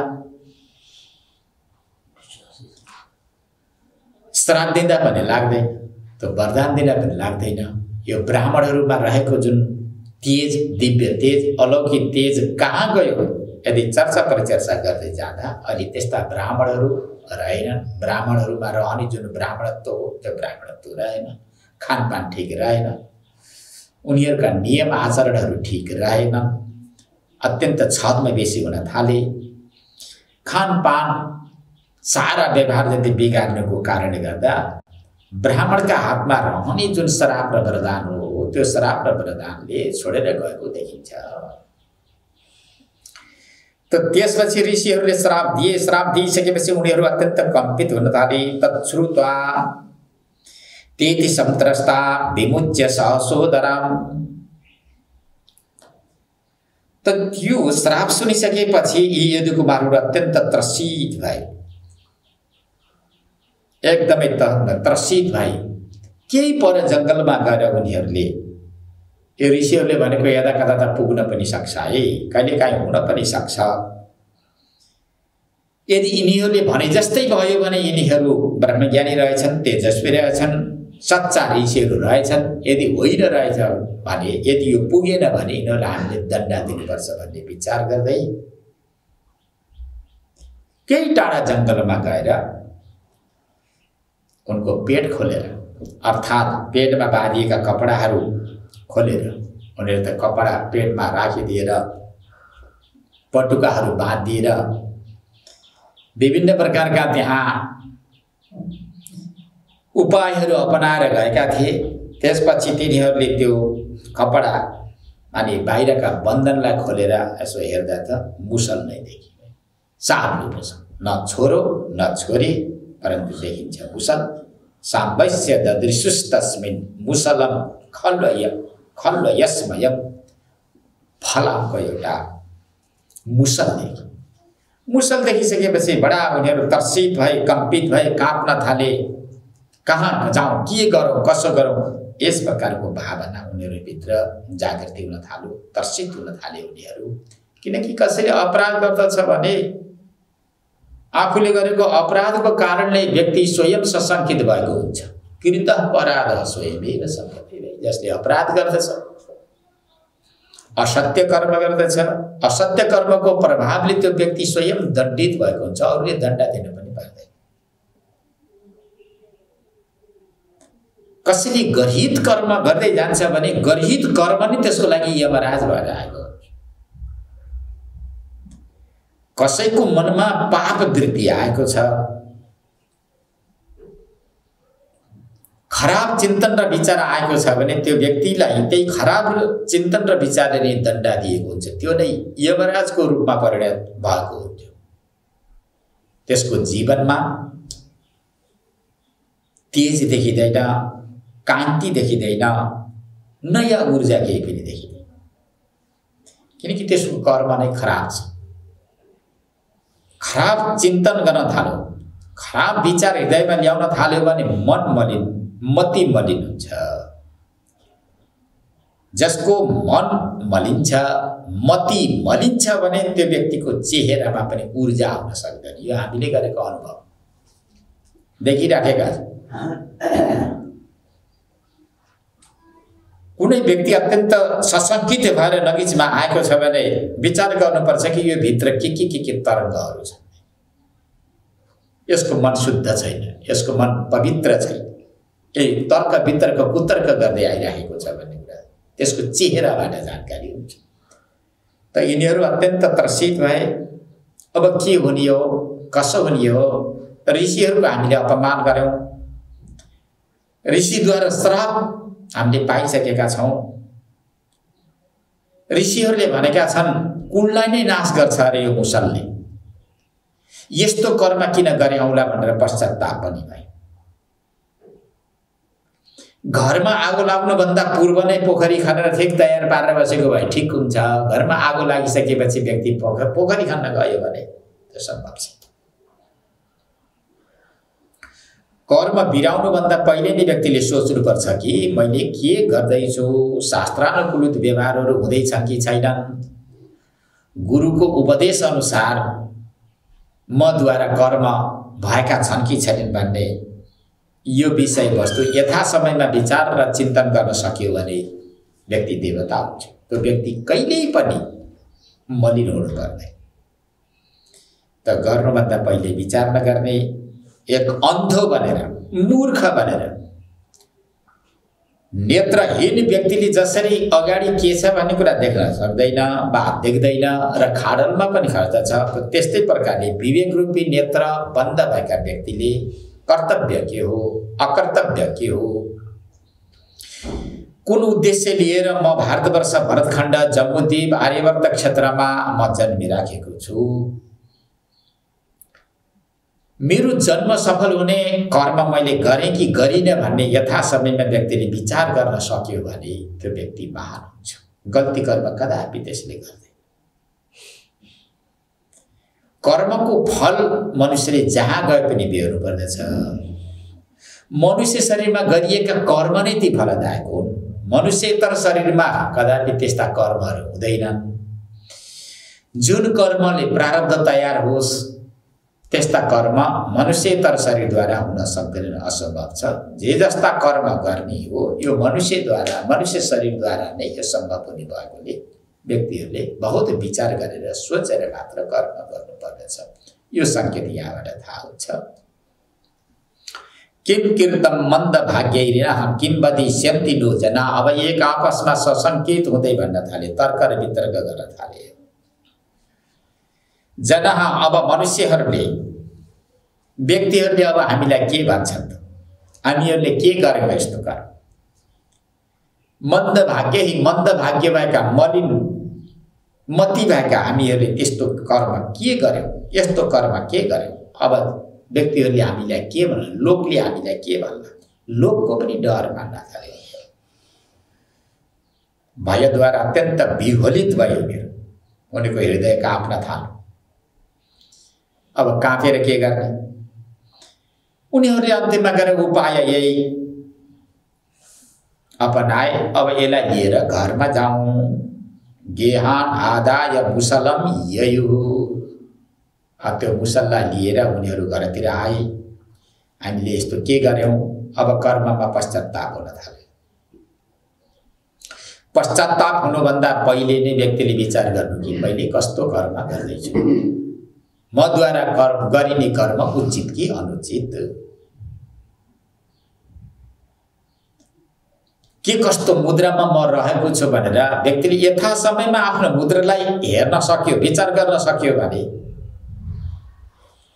श्राप दिँदा पनि लाग्दैन, त्यो वरदान दिँदा पनि लाग्दैन। यो ब्राह्मणहरूमा रहेको जुन तेज, दिव्य तेज, अलौकिक तेज कहाँ गयो? यदि चर्चा परिचर्चा गर्दै जाँदा अहिले त्यस्ता ब्राह्मणहरू रहेनन्। ब्राह्मणहरूमा रहने जुन ब्राह्मणत्व हो त्यो ब्राह्मणत्व रहेन। खानपान ठिक रहेन, उनीहरूका नियम आचरणहरू ठिक रहेनन्, अत्यन्त छदमा बेसी हुन थाले, खानपान सारा व्यवहार जति बिगार्नुको कारणले गर्दा ब्राह्मणका हातमा रहने जुन श्राप र वरदान हो त्यो श्राप र वरदानले छोडेर गएको देखिन्छ। त त्यसपछि ऋषिहरूले श्राप दिए। श्राप दिइसकेपछि उनीहरू अत्यन्त कम्पित हुन थाले। तच्छ्रुत्वा तेति संत्रस्ता विमुच्य सहसोदराम। त त्यो श्राप सुनिसकेपछि यी यदुकुमारहरू अत्यन्त त्रसित भए, एकदमै त्रसित भए। केही पर जङ्गलमा गएर उनीहरूले यो ऋषिहरूले भनेको यदा कदा त पुग्न पनि सक्छ है, कहिलेकाहीँ हुन पनि सक्छ। यदि यिनीहरूले भने जस्तै भयो भने यिनीहरू ब्रह्मज्ञानी रहेछन्, तेजस्वी रहेछन्, सच्चा ऋषिहरू रहेछन्। यदि होइन रहेछ भने, यदि यो पुगेन भने यिनीहरूलाई हामीले दण्ड दिनुपर्छ भन्ने विचार गर्दै केही टाढा जङ्गलमा गएर उनको पेट खोलेर, अर्थात् पेटमा बाँधिएका कपडाहरू खोलेर, उनीहरू त कपडा पेटमा राखिदिएर पटुकाहरू बाँधिदिएर विभिन्न प्रकारका त्यहाँ उपायहरू अपनाएर गएका थिए। त्यसपछि तिनीहरूले त्यो कपडा अनि बाहिरका बन्धनलाई खोलेर यसो हेर्दा त मुसल नै देखियो, सानो मुसल, न छोरो न छोरी, परन्तु देखिन्छ मुसल। साम्बस्य ददृशुस्तस्मिन् मुसलम खल्व यस्मयम्। फलामको एउटा मुसल देखि। मुसल देखिसकेपछि बडा उनीहरू त्रसित भए, कम्पित भए, काँप्न थाले। कहाँ जाउँ, के गरौँ, कसो गरौँ, यस प्रकारको भावना उनीहरूभित्र जागृति हुन थाल्यो, त्रसित हुन थाले उनीहरू। किनकि कसैले अपराध गर्दछ भने आफूले गरेको अपराधको कारणले व्यक्ति स्वयं सशङ्कित भएको हुन्छ। कृतः अपराधः स्वयमेव सम्पत्ति। जसले अपराध गर्दछ, असत्य कर्म गर्दछ, असत्य कर्मको प्रभावले त्यो व्यक्ति स्वयं दण्डित भएको हुन्छ, अरूले दण्ड दिन पनि पर्दैन। कसैले गर्हित कर्म गर्दै जान्छ भने गर्हित कर्म नै त्यसको लागि यमराज भएर आएको। कसैको मनमा पाप वृत्ति आएको छ, खराब चिन्तन र विचार आएको छ भने त्यो व्यक्तिलाई त्यही खराब चिन्तन र विचारले नै दण्ड दिएको हुन्छ। त्यो नै यमराजको रूपमा परिणत भएको हुन्छ। त्यसको जीवनमा तेज देखिँदैन, कान्ति देखिँदैन, नयाँ ऊर्जा केही पनि देखिँदैन, किनकि त्यसको कर्म नै खराब छ। खराब चिन्तन गर्न थाल्यो, खराब विचार हृदयमा ल्याउन थाल्यो भने मन मलिन, मति मलिन हुन्छ। जसको मन मलिन्छ, मति मलिन्छ भने त्यो व्यक्तिको चेहरामा पनि ऊर्जा आउन सक्दैन। यो हामीले गरेको अनुभव देखिराखेका छौँ। कुनै व्यक्ति अत्यन्त सशङ्कित भएर नगिचमा आएको छ भने विचार गर्नुपर्छ कि यो भित्र के तरङ्गहरू छन्। यसको मन शुद्ध छैन, यसको मन पवित्र छैन, यही तर्क वितर्क कुतर्क गर्दै आइरहेको छ भन्ने कुरा त्यसको चेहराबाट जानकारी हुन्छ। त यिनीहरू अत्यन्त त्रसित भए। अब के हुने हो, कसो हुने हो? ऋषिहरूको हामीले अपमान गर्यौँ, ऋषिद्वारा श्राप हामीले पाइसकेका छौँ। ऋषिहरूले भनेका छन् कुललाई नै नाश गर्छ अरे यो मुसलले, यस्तो कर्म किन गरे औँला भनेर पश्चाताप पनि भए। घरमा आगो लाग्नुभन्दा पूर्व नै पोखरी खनेर ठिक तयार पारेर बसेको भए ठिक हुन्छ। घरमा आगो लागिसकेपछि व्यक्ति पोखरी खन्न गयो भने त्यो सम्भव छ। कर्म बिराउनुभन्दा पहिले नै व्यक्तिले सोच्नुपर्छ कि मैले के गर्दैछु, शास्त्रानुकूलित व्यवहारहरू हुँदैछन् कि छैनन्, गुरुको उपदेश अनुसार मद्वारा कर्म भएका छन् कि छैनन् भन्ने यो विषयवस्तु यथा समयमा विचार र चिन्तन गर्न सक्यो भने व्यक्ति देवता हुन्छ। त्यो व्यक्ति कहिल्यै पनि मलिन हुनु पर्दैन। त गर्नुभन्दा पहिले विचार नगर्ने, एक अन्धो बनेर, मूर्ख बनेर नेत्रहीन व्यक्तिले जसरी अगाडि के छ भन्ने कुरा देख्न सक्दैन वा देख्दैन र खाडलमा पनि खर्च छ, त्यस्तै प्रकारले विवेक रूपी नेत्र बन्द भएका व्यक्तिले कर्तव्य के हो, अकर्तव्य के हो, कुन उद्देश्य लिएर म भारतवर्ष भरतखण्ड जम्बूद्वीप आर्यवर्त क्षेत्रमा म जन्मिराखेको छु, मेरो जन्म सफल हुने कर्म मैले गरेँ कि गरिनँ भन्ने यथा समयमा व्यक्तिले विचार गर्न सक्यो भने त्यो व्यक्ति महान हुन्छ। गल्ती कर्म कदापि त्यसले गर्दैन। कर्मको फल मनुष्यले जहाँ गए पनि बेहोर्नु पर्दछ। मनुष्य शरीरमा गरिएका कर्म नै ती फलदायक हुन्। मनुष्यतर शरीरमा कदापि त्यस्ता कर्महरू हुँदैनन्। जुन कर्मले प्रारब्ध तयार होस् त्यस्ता कर्म मनुष्यतर शरीरद्वारा हुन सक्दैन, असम्भव छ। जे जस्ता कर्म गर्ने हो यो मनुष्यद्वारा, मनुष्य शरीरद्वारा नै यो सम्भव हुने भएकोले व्यक्तिहरूले बहुत विचार गरेर सोचेर मात्र कर्म गर्नुपर्दछ। यो संकेत यहाँबाट थाहा हुन्छ। किम कीर्तम मन्द भाग्यैरिणः किम वदिष्यन्ति नो जना। अब एक आपसमा ससंकेत हुँदै भन्न थाले, तर्क र वितर्क गर्न थाले। जनः अब मनुष्यहरूले, व्यक्तिहरूले अब हामीलाई के भन्छन् त, हामीहरूले के गर्यौं यस्तो कर्म। मन्द भाग्य ही मन्द भाग्य भएका, मलिन मति भएका हामीहरूले त्यस्तो कर्म के गर्यौं, यस्तो कर्म के गर्यौं। अब व्यक्तिहरूले हामीलाई के भन्ला, लोकले हामीलाई के भन्ला, लोकको पनि डर मान्न थाले। भयद्वारा अत्यन्त विह्वलित भयो मेरो, उनीको हृदय काँप्न थाल्यो। अब काँपेर के गर्ने? उनीहरूले अन्तिममा गरेर उपाय यही अपनाए। अब यसलाई लिएर घरमा जाउँ, गेहान आदाय मुसलम ययु। त्यो मुसल्ला लिएर उनीहरू घरतिर आए। हामीले यस्तो के गर्यौं? अब कर्ममा पश्चाताप हुन थाल्यो। पश्चाताप हुनुभन्दा पहिले नै व्यक्तिले विचार गर्नु कि मैले कस्तो कर्म गर्दैछु, मद्वारा कर्म गरिने कर्म उचित कि अनुचित, के कस्तो मुद्रामा म रहेको छु भनेर व्यक्तिले यथा समयमा आफ्नो मुद्रालाई हेर्न सक्यो, विचार गर्न सक्यो भने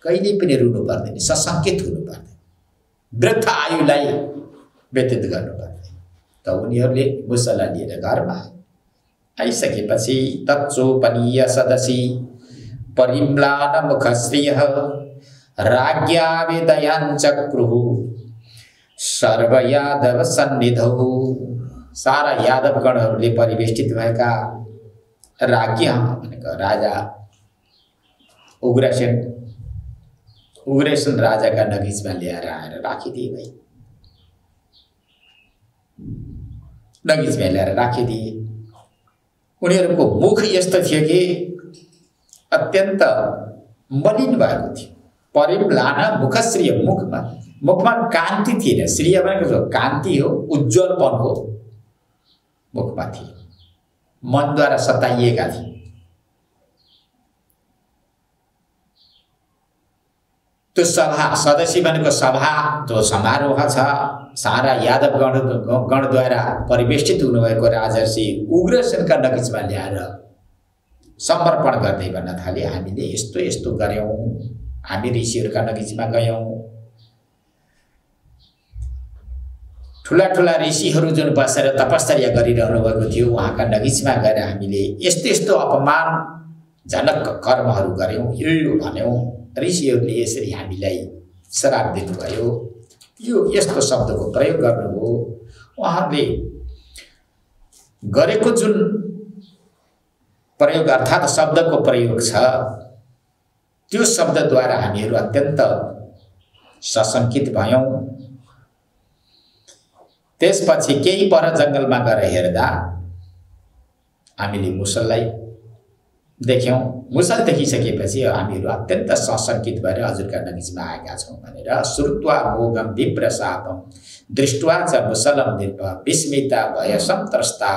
कहिले पनि रुनु पर्दैन, ससंकेत हुनु पर्दैन, वृद्ध आयुलाई व्यतीत गर्नु पर्दैन। त उनीहरूले मुसल्ला लिएर घरमा आइसकेपछि तच्चोपनीय सदसी परिम्लान मुखश्रियः राज्ञा वेदयाञ्चक्रुः सर्व यादव सन्निधौ। सारा यादव गणहरूले परिवेष्टित भएका राज्ञा भनेको राजा उग्रसेन राजाका नगिचमा ल्याएर आएर राखिदिए। भाइ नगिचमा ल्याएर राखिदिए। उनीहरूको मुख यस्तो थियो कि अत्यन्त मलिन भएको थियो। परिम्लान मुखश्रिय, मुखमा कान्ति थिएन। श्रिय भनेको कान्ति हो, उज्जवलपन हो, मुखमा थिए। मनद्वारा सताइएका थिए। त्यो सभा सदस्य भनेको सभा जो समारोह छ, सारा यादव गणद्वारा परिवेष्टित हुनुभएको राजर्षि उग्रसेनका नगिचमा ल्याएर समर्पण गर्दै भन्न थाले, हामीले यस्तो यस्तो गर्यौं, हामी ऋषिहरूका नगिचमा गयौं, ठुला ठुला ऋषिहरू जुन बसेर तपस्या गरिरहनु भएको थियो उहाँका नगिचमा गएर हामीले यस्तो यस्तो अपमानजनक कर्महरू गर्यौं, यो भन्यौं। ऋषिहरूले यसरी हामीलाई श्राप दिनुभयो, यो यस्तो शब्दको प्रयोग गर्नुभयो। उहाँहरूले गरेको जुन प्रयोग अर्थात् शब्दको प्रयोग छ, त्यो शब्दद्वारा हामीहरू अत्यन्त सशंकित भयौं। त्यसपछि केही पर जंगलमा गएर हेर्दा हामीले मुसललाई देख्यौं। मुसल देखिसकेपछि हामीहरू अत्यन्त सशंकित भएर हजुरका नगिचमा आएका छौं भनेर श्रुत्वा मोगम विप्रशापम दृष्ट्वा च मुसलम निर्भ विस्मिता भय संत्रस्ता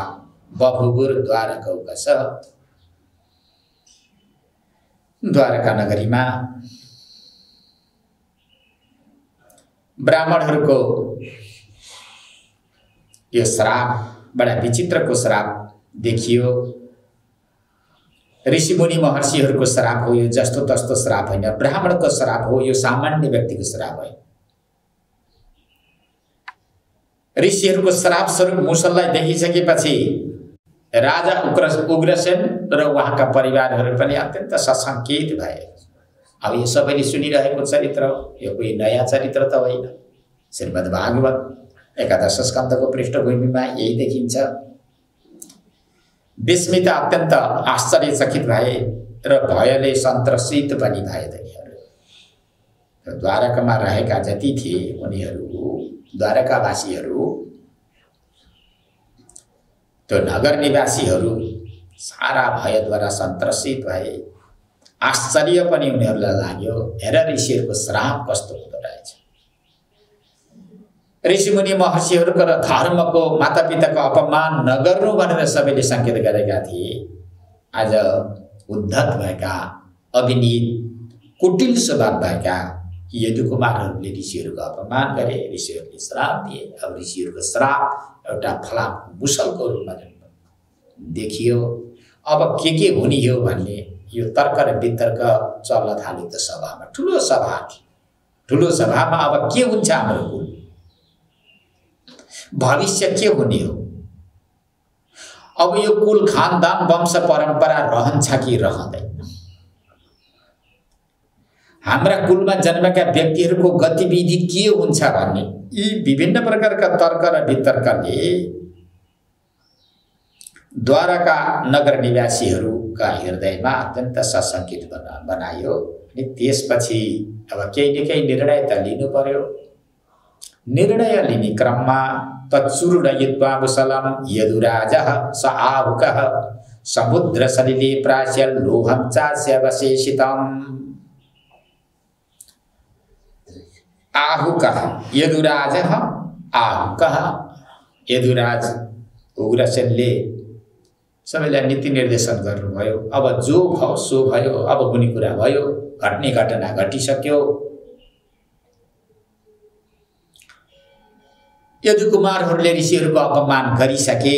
बभुवुर द्वारकौकस। द्वारका नगरीमा ब्राह्मणहरूको यो श्राप बडा विचित्रको श्राप देखियो। ऋषिमुनि महर्षिहरूको श्राप हो यो, जस्तो तस्तो श्राप होइन, ब्राह्मणको श्राप हो यो, सामान्य व्यक्तिको श्राप होइन। ऋषिहरूको श्राप स्वरूप मुसललाई देखिसकेपछि राजा उग्रसेन र उहाँका परिवारहरू पनि अत्यन्त सशङ्कित भए। अब यो सबैले सुनिरहेको चरित्र हो, यो कोही नयाँ चरित्र त होइन। श्रीमद्भागवत एकादश स्कन्धको पृष्ठभूमिमा यही देखिन्छ। विस्मिता अत्यन्त आश्चर्यचकित भए र भयले सन्त्रसित पनि भए तिनीहरू। द्वारकामा रहेका जति थिए उनीहरू, द्वारकावासीहरू, त्यो नगर निवासीहरू सारा भयद्वारा सन्त्रसित भए। आश्चर्य पनि उनीहरूलाई लाग्यो, हेर ऋषिहरूको श्राप कस्तो हुँदो रहेछ। ऋषिमुनि महर्षिहरूको र धर्मको मातापिताको अपमान नगर्नु भनेर सबैले सङ्केत गरेका थिए। आज उद्धत भएका, अविनीत, कुटिल स्वभाव भएका यदुकुमारहरूले ऋषिहरूको अपमान गरे, ऋषिहरूले श्राप दिए। अब ऋषिहरूको श्राप एउटा फलामको मुसलको रूपमा देखियो। अब के हुने हो भन्ने यो तर्क र वितर्क चल्न थाल्यो त सभामा। ठुलो सभामा अब के हुन्छ हाम्रो कुल, भविष्य के हुने हो, अब यो कुल खानदान वंश परम्परा रहन्छ कि रहँदैन, हाम्रा कुलमा जन्मेका व्यक्तिहरूको गतिविधि के हुन्छ भन्ने यी विभिन्न प्रकारका तर्क र वितर्कले द्वारका नगर निवासीहरूका हृदयमा अत्यन्त सशङ्कित बनायो। अनि त्यसपछि अब केही न केही निर्णय त लिनु पर्यो। निर्णय लिने क्रममा तत्सुरुडयित्वा मुसलं यदुराजः स आहुकः समुद्रसलिले प्राच्य लोहं चास्यवशेषितम्। आहुकः यदुराजः, आहुकः यदुराज उग्रसेनले सबैलाई नीति निर्देशन गर्नुभयो। अब जो भयो सो भयो, अब हुने कुरा भयो, घट्ने घटना घटिसक्यो। यदुकुमारहरूले ऋषिहरूको अपमान गरिसके,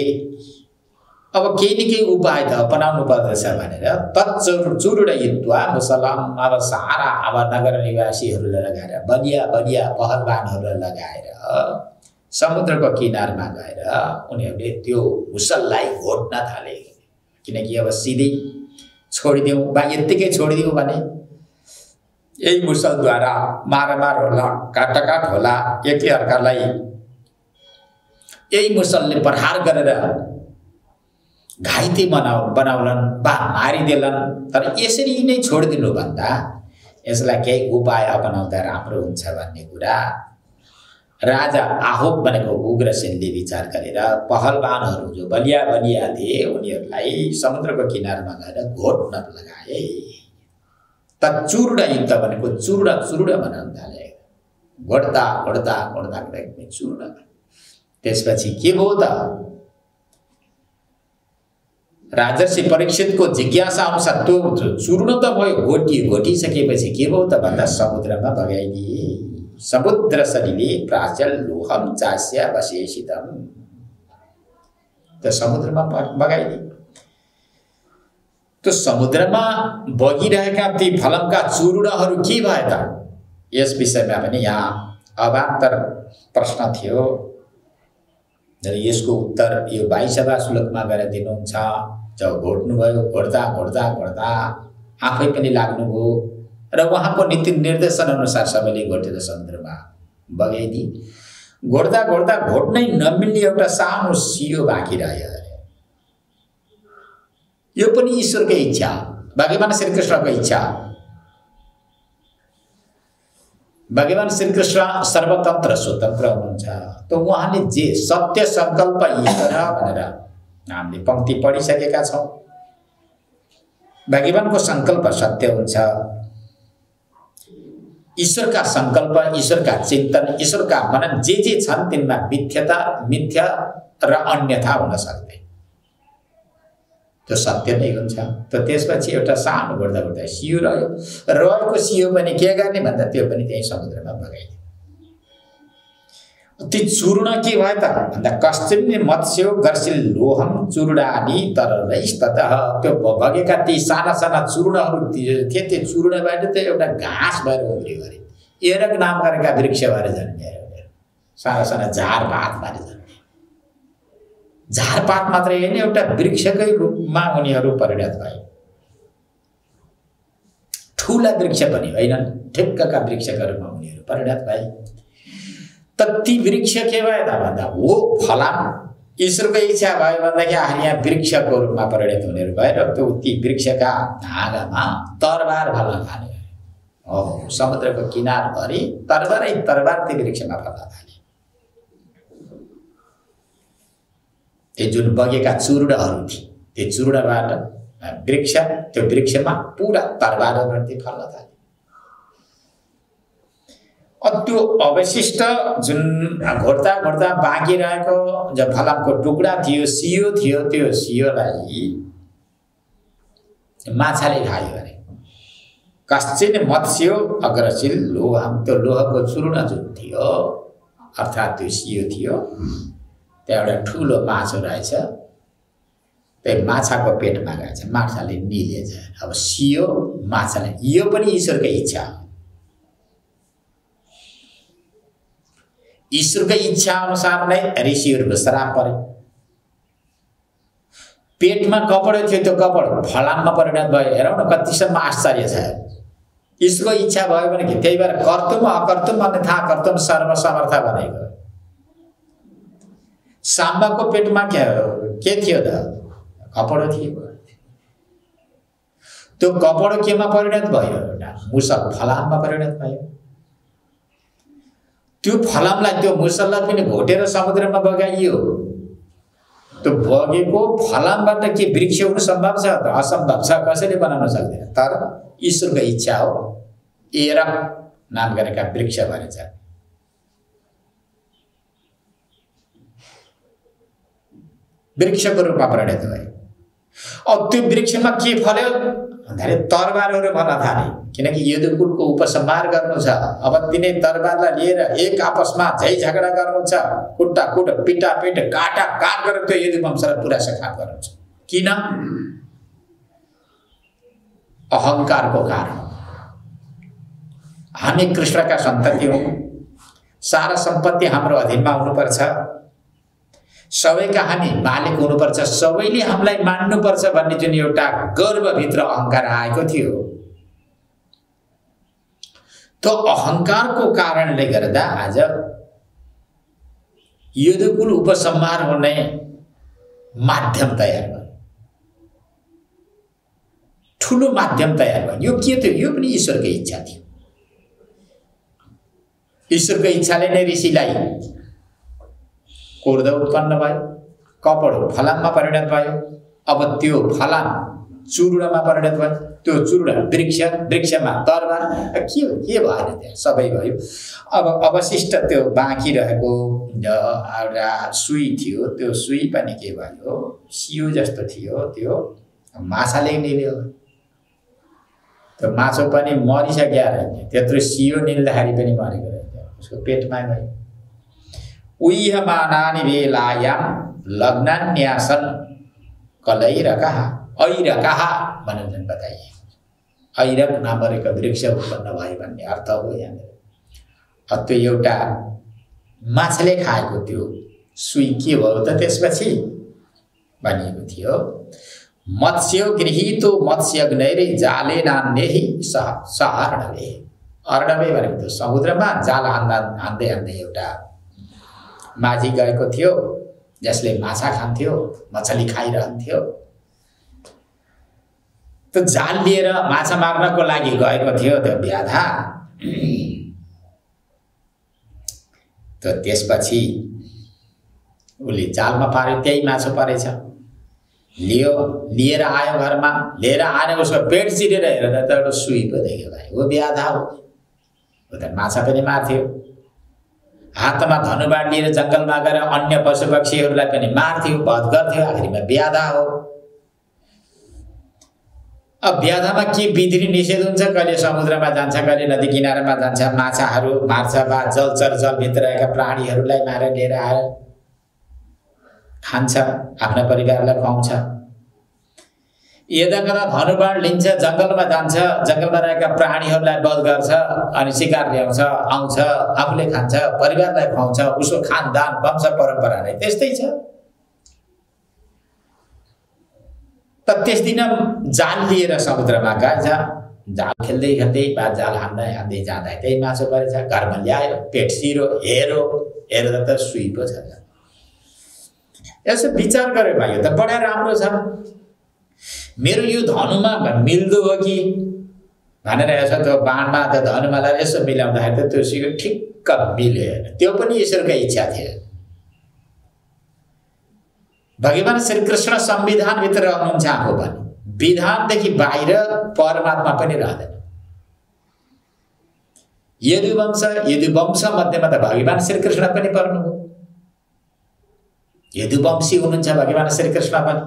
अब केही न केही उपाय त अपनाउनु पर्दछ भनेर तत्चुरुडयित्वा मुसलम, अब सारा अब नगर निवासीहरूलाई लगाएर बलिया पहलवानहरूलाई लगाएर समुद्रको किनारमा गएर उनीहरूले त्यो मुसललाई घोट्न थाले। किनकि अब सिधै छोडिदिउँ वा यत्तिकै छोडिदिउँ भने यही मुसलद्वारा मारमार होला, काटाकाट होला, एकै अर्कालाई यही मुसलले प्रहार गरेर घाइते बनाउलन वा मारिदेलन। तर यसरी नै छोडिदिनु भन्दा यसलाई केही उपाय अपनाउँदा राम्रो हुन्छ भन्ने कुरा राजा आहुक भनेको उग्रसेनले विचार गरेर पहलवानहरू जो बलिया थिए उनीहरूलाई समुद्रको किनारमा गएर घोट्न लगाए। तत्चुरुड युद्ध भनेको चुरुड बनाउन थाले, घोट्दा एकदमै चुरुड। त्यसपछि के भयो त, राजर्षि परीक्षितको जिज्ञासा अनुसार त्यो चूर्ण त भयो, घोटिसकेपछि के भयो त भन्दा समुद्रमा बगाइदिए। समुद्र सलिले प्राचल लोहम चास्य वशेषितम, त समुद्रमा बगाइदिए। त्यो समुद्रमा बगिरहेका ती फलमका चूर्णहरू के भए त, यस विषयमा पनि यहाँ अवान्तर प्रश्न थियो। यसको उत्तर यो 22वां श्लोकमा गएर दिनुहुन्छ। जब घोट्नुभयो, घोट्दा आफै पनि लाग्नुभयो र उहाँको नीति निर्देशन अनुसार सबैले घोटेर समुद्रमा बगाइदिए। घोट्दा घोट्नै नमिल्ने एउटा सानो सियो बाँकी रह्यो। यो पनि ईश्वरकै इच्छा, भगवान श्रीकृष्णको इच्छा। भगवान श्रीकृष्ण सर्वतन्त्र स्वतन्त्र हुनुहुन्छ। त उहाँले जे सत्य संकल्प ईश्वर भनेर हामीले पंक्ति पढिसकेका छौं। भगवानको संकल्प सत्य हुन्छ। ईश्वरका संकल्प, ईश्वरका चिन्तन, ईश्वरका मनन जे छन् तिनमा मिथ्या र अन्यथा हुन सक्दैन। त्यो सत्य नै हुन्छ। त त्यसपछि एउटा सानो घोट्दा सियो रहेको सियो पनि के गर्ने भन्दा त्यो पनि त्यही समुद्रमा बगाइदियो। ती चूर्ण के भयो त भन्दा कश्चिन्ने मत्स्यो गर्सिल लोहम चूर्णानि तरलैस्ततः त्यो बगेका ती साना साना चूर्णहरू थिए त्यो चूर्णबाट त एउटा घाँस भएर उम्रियो अरे एरक नाम गरेका वृक्ष भएर जन्मिए साना साना झारपात भएर जन्मिए झारपात मात्रै होइन एउटा वृक्षकै रूपमा उनीहरू परिणत भए ठुला वृक्ष पनि होइन ठिक्कका वृक्षका रूपमा उनीहरू परिणत भए त ती वृक्ष के भयो त भन्दा हो फलाम ईश्वरको इच्छा भयो भन्दाखेरि यहाँ वृक्षको रूपमा परिणत हुनेहरू भए र त्यो ती वृक्षका हाँगामा तरबार फल्न थाले हो समुद्रको किनारभरि तरबारै तरबार ती वृक्षमा फल्न थाले त्यो जुन बगेका चूर्णहरू थिए त्यो चूर्णबाट वृक्ष त्यो वृक्षमा पुरा तरबारहरू फल्न थाले त्यो अवशिष्ट जुन घोर्दा घोर्दा बाँकी रहेको जो फलामको टुक्रा थियो सियो थियो त्यो सियोलाई माछाले खायो अरे कश्चिन मत्स्यो अग्रसिल लोहम त्यो लोहको चूर्ण जुन थियो अर्थात् त्यो सियो थियो त्यहाँ एउटा ठुलो माछा रहेछ त्यो माछाको पेटमा गएछ माछाले निलेछ अब सियो माछाले यो पनि ईश्वरकै इच्छा हो ईश्वरकै इच्छा अनुसार नै ऋषिहरूको श्राप परे पेटमा कपडा थियो त्यो कपड फलाममा परिणत भयो हेरौँ न कतिसम्म आश्चर्य छ ईश्वरको इच्छा भयो भने कि त्यही भएर कर्तुम अकर्तुम अन्यथा कर्तुम सर्वसमर्थ भनेको साम्बाको पेटमा के थियो त कपडा थियो त्यो कपडा केमा परिणत भयो एउटा मुसल फलाममा परिणत भयो त्यो फलामलाई त्यो मुसललाई पनि घोटेर समुद्रमा बगाइयो त्यो बगेको फलामबाट के वृक्ष हुनु सम्भव छ त असम्भव छ कसैले बनाउन सक्दैन तर ईश्वरको इच्छा हो एरक नाम गरेका वृक्ष भनिन्छ वृक्षको रूपमा परिणत भयो अब त्यो वृक्षमा के फल्यो भन्दाखेरि तरबारहरू भन्न थाले किनकि यदुकुलको उपसंहार गर्नु छ अब तिनै तरबारलाई लिएर एक आपसमा झै झगडा गर्नु छ कुट्टा कुट पिटा पिट काटा काट गरेर त्यो यदुवंशलाई पुरा सखाप गर्नु छ किन अहंकारको कारण हामी कृष्णका सन्तति हौं सारा सम्पत्ति हाम्रो अधीनमा हुनुपर्छ सबैका हामी मालिक हुनुपर्छ सबैले हामीलाई मान्नुपर्छ भन्ने जुन एउटा गर्वभित्र अहंकार आएको थियो त्यो अहंकारको कारणले गर्दा आज यदुकुल उपसंहार हुने माध्यम तयार भयो ठुलो माध्यम तयार भयो यो के थियो यो पनि ईश्वरको इच्छा थियो ईश्वरको इच्छाले नै ऋषिलाई कोर्द उत्पन्न भयो कपड फलाममा परिणत भयो अब त्यो फलाम चूर्णमा परिणत भयो त्यो चूर्ण वृक्षमा तरबार के भएन त्यहाँ सबै भयो अब अवशिष्ट त्यो बाँकी रहेको एउटा सुई थियो त्यो सुई पनि के भयो सियो जस्तो थियो त्यो माछाले निल्यो त्यो माछा पनि मरिसक्यो रहेछ त्यत्रो सियो निल्दाखेरि पनि मरेको रहेछ उसको पेटमा गयो उयमानानि वेलायाम लग्नान्यासन कलैरकः ऐरकः भनेर बताइए ऐरक नाम गरेको वृक्ष उत्पन्न भयो भन्ने अर्थ हो यहाँ त्यो एउटा माछाले खाएको त्यो सुई के भयो त त्यसपछि भनिएको थियो मत्स्यो गृहीतो मत्स्यग्नैरे जाले नान्नेहि सहर्णवे अर्णवे भनेको त्यो समुद्रमा जाल हान्दै हान्दै एउटा माझी गएको थियो जसले माछा खान्थ्यो मछली खाइरहन्थ्यो त्यो जाल लिएर माछा मार्नको लागि गएको थियो त्यो व्याधा त त्यसपछि उले जालमा पार्यो त्यही माछा परेछ लिएर आयो घरमा लिएर आएर उसको पेट चिरेर हेर्दा त एउटा सुई पो देख्यो भाइ हो व्याधा हो त माछा पनि मार्थ्यो हातमा धनुबाण लिएर जंगलमा गएर अन्य पशु पक्षीहरूलाई पनि मार्थ्यो वध गर्थ्यो आखिरमा व्याधा हो अब व्याधामा के विधि निषेध हुन्छ, कहिले समुद्रमा जान्छ, कहिले नदी किनारामा जान्छ, माछाहरू मार्छ, वा जलचर जलभित्र रहेका प्राणीहरूलाई मारेर लिएर आएर खान्छ, आफ्ना परिवारलाई खुवाउँछ। यता कता धनुबाण लिन्छ, जङ्गलमा जान्छ, जङ्गलमा रहेका प्राणीहरूलाई वध गर्छ, अनि शिकार ल्याउँछ, आउँछ, आफूले खान्छ, परिवारलाई खुवाउँछ। उसको खानदान वंश परम्परा नै त्यस्तै छ। त त्यस दिन जाल लिएर समुद्रमा गएछ, जाल खेल्दै खेल्दै वा जाल हान्दै हान्दै जाँदा त्यही माछा परेछ, घरमा ल्यायो, पेट सिरो, हेरेर त सुई पो छ। यसो विचार गरे भाइ, त बडा राम्रो छ, मेरो यो धनुमा मिल्दो हो कि भनेर यसो त्यो बाणमा त धनुमालाई यसो मिलाउँदाखेरि त त्यो सिको ठिक्क मिल्यो। त्यो पनि ईश्वरको इच्छा थियो। भगवान श्रीकृष्ण संविधानभित्र रहनुहुन्छ, आफू पनि विधानदेखि बाहिर परमात्मा पनि रहँदैन। यदुवंश मध्येमा त भगवान श्रीकृष्ण पनि पर्नुभयो, यदुवंशी हुनुहुन्छ भगवान श्रीकृष्ण पनि।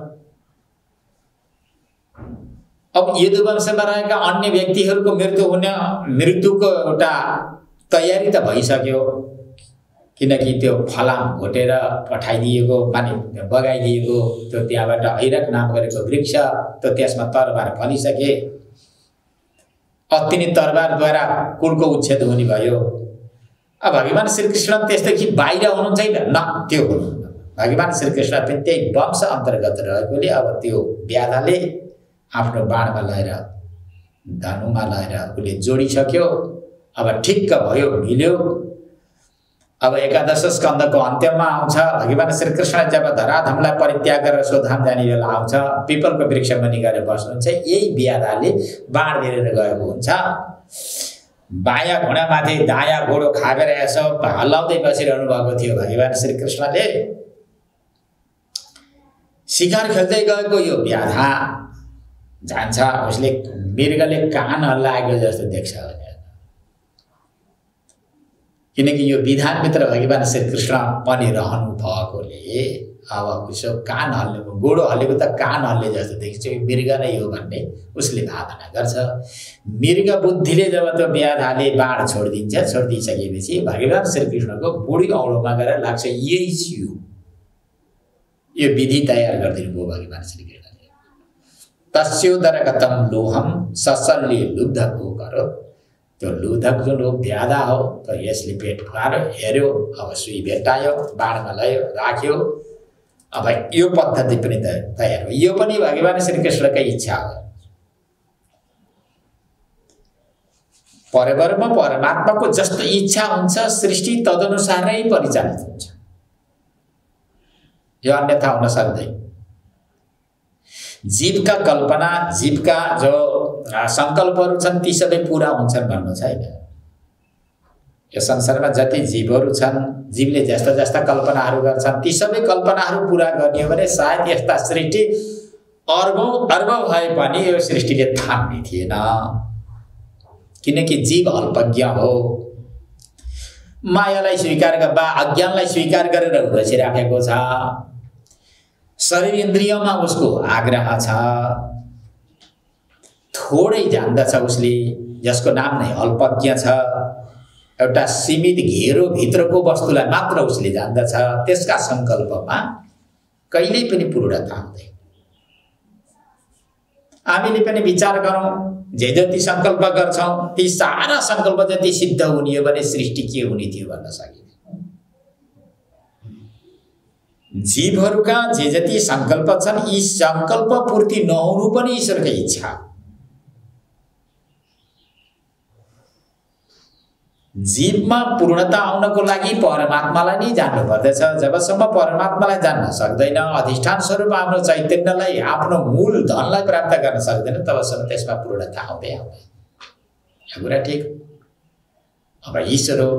अब यदुवंशमा रहेका अन्य व्यक्तिहरूको मृत्युको एउटा तयारी त भइसक्यो, किनकि त्यो फलाम घोटेर पठाइदिएको, माने बगाइदिएको त्यो त्यहाँबाट ऐरक नाम गरेको वृक्ष, त्यो त्यसमा तरबार फलिसके, अति नै तरबारद्वारा कुलको उच्छेद हुने भयो। अब भगवान श्रीकृष्ण त्यसदेखि बाहिर हुनुहुन्छ न, त्यो हुनु भगवान श्रीकृष्ण पनि त्यही वंश अन्तर्गत रहेकोले अब त्यो व्याधाले आफ्नो बाणमा लगाएर धनुमा लगाएर उसले जोडिसक्यो। अब ठिक्क भयो, मिल्यो। अब एकादश स्कन्धको अन्त्यमा आउँछ, भगवान श्रीकृष्ण जब धराधामलाई परित्याग गरेर स्वधाम जाने बेला आउँछ, पिपलको वृक्ष मुनि गएर बस्नुहुन्छ। यही व्याधाले बाण भिरेर गएको हुन्छ। बायाँ घोडामाथि दायाँ घोडो खाबेर यसो हल्लाउँदै बसिरहनु भएको थियो भगवान श्रीकृष्णले। शिकार खेल्दै गएको यो व्याधा जान्छ, उसले मृगले कान हल्लाएको जस्तो देख्छ, किनकि यो विधानभित्र भगवान श्रीकृष्ण पनि रहनु भएकोले अब उसो कान हल्लेको, गोडो हल्लेको त कान हल्ले जस्तो देखिन्छ, मृग नै हो भन्ने उसले भावना गर्छ। मृग बुद्धिले जब त्यो व्याधाले बाण छोडिदिइसकेपछि भगवान श्रीकृष्णको बुढी औँलोमा गएर लाग्छ, यही थियो। यो विधि तयार गरिदिनु भयो भगवान श्रीकृष्णले। तस्योदरगतम लोहम ससल्य लुब्धको करो, त्यो लुब्धक जुन हो व्याधा हो, त यसले पेट फुकायो, हेर्यो, अब सुई भेटायो, बाणमा लयो, राख्यो। अब यो पद्धति पनि तयार हो। यो पनि भगवान श्रीकृष्णकै इच्छा हो। परब्रह्म परमात्माको जस्तो इच्छा हुन्छ, सृष्टि तदनुसारै परिचालित हुन्छ। यो अन्यथा हुन सक्दैन। जीवका कल्पना, जीवका जो संकल्पहरू छन् ती सबै पूरा हुन्छन् भन्नु छैन। यो संसारमा जति जीवहरू छन्, जीवले जस्ता जस्ता कल्पनाहरू गर्छन्, ती सबै कल्पनाहरू पूरा गर्ने हो भने सायद यस्ता सृष्टि अर्बौं भए पनि यो सृष्टिले थाम्ने थिएन, किनकि जीव अल्पज्ञ हो। मायालाई स्वीकार वा अज्ञानलाई स्वीकार गरेर बसिराखेको छ। शरीर इन्द्रियमा उसको आग्रह छ, थोरै जान्दछ उसले, जसको नाम नै अल्पज्ञ छ। एउटा सीमित घेरो भित्रको वस्तुलाई मात्र उसले जान्दछ। त्यसका संकल्पमा कहिल्यै पनि पूर्णता हुँदैन। हामीले पनि विचार गरौँ, जे जति संकल्प गर्छौँ ती सारा संकल्प जति सिद्ध हुने हो भने सृष्टि के हुने थियो भन्न सकिन्छ। जीवहरूका जे जति संकल्प छन्, यी संकल्प पूर्ति नहुनु पनि ईश्वरकै इच्छा। जीवमा पूर्णता आउनको लागि परमात्मालाई नै जान्नु पर्दछ। जबसम्म परमात्मालाई जान्न सक्दैन, अधिष्ठान स्वरूप आफ्नो चैतन्यलाई, आफ्नो मूल धनलाई प्राप्त गर्न सक्दैन, तबसम्म त्यसमा पूर्णता आउँदै आउँदैन। यो कुरा ठिक। अब ईश्वर हो,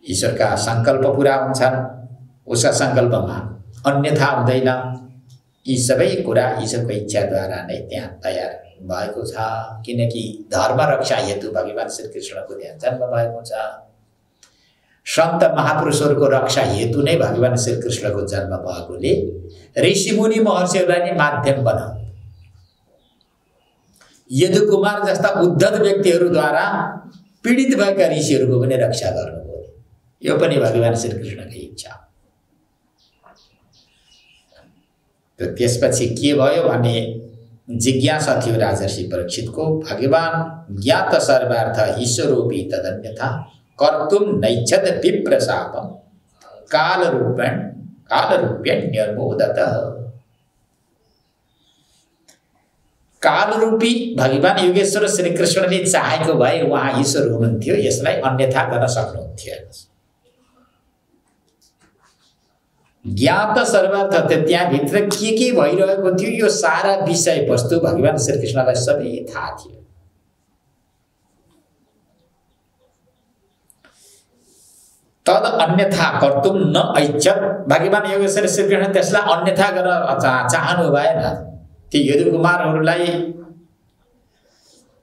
ईश्वरका संकल्प पूरा हुन्छन्, उसका संकल्पमा अन्यथा हुँदैन। यी सबै कुरा ईश्वरको इच्छाद्वारा नै त्यहाँ तयार भएको छ, किनकि धर्म रक्षा हेतु भगवान श्रीकृष्णको त्यहाँ जन्म भएको छ। सन्त महापुरुषहरूको रक्षा हेतु नै भगवान श्रीकृष्णको जन्म भएकोले ऋषिमुनि महर्षिहरूलाई नै माध्यम बनाऊ। यदुकुमार जस्ता उद्धत व्यक्तिहरूद्वारा पीडित भएका ऋषिहरूको पनि रक्षा गर्नुभयो। यो पनि भगवान श्रीकृष्णको इच्छा हो। त्यसपछि के भयो भने जिज्ञासा थियो राजर्षि परीक्षितको, भगवान ज्ञात सर्वार्थ ईश्वरोपि तदन्यथा कर्तुम नैच्छद विप्रशापम कालरूप्यन्यर्मोदत। कालरूपी भगवान योगेश्वर श्रीकृष्णले चाहेको भए उहाँ ईश्वर हुनुहुन्थ्यो, यसलाई अन्यथा गर्न सक्नुहुन्थ्यो। ज्ञात सर्वार्थ त्यहाँभित्र के भइरहेको थियो यो सारा विषय वस्तु भगवान श्रीकृष्णलाई सबै थाहा थियो। तद अन्यथा कर्तुम न ऐच्छत्, भगवान योगेश्वर श्रीकृष्ण त्यसलाई अन्यथा गर्न चाहनु भएन। ती यदुकुमारहरूलाई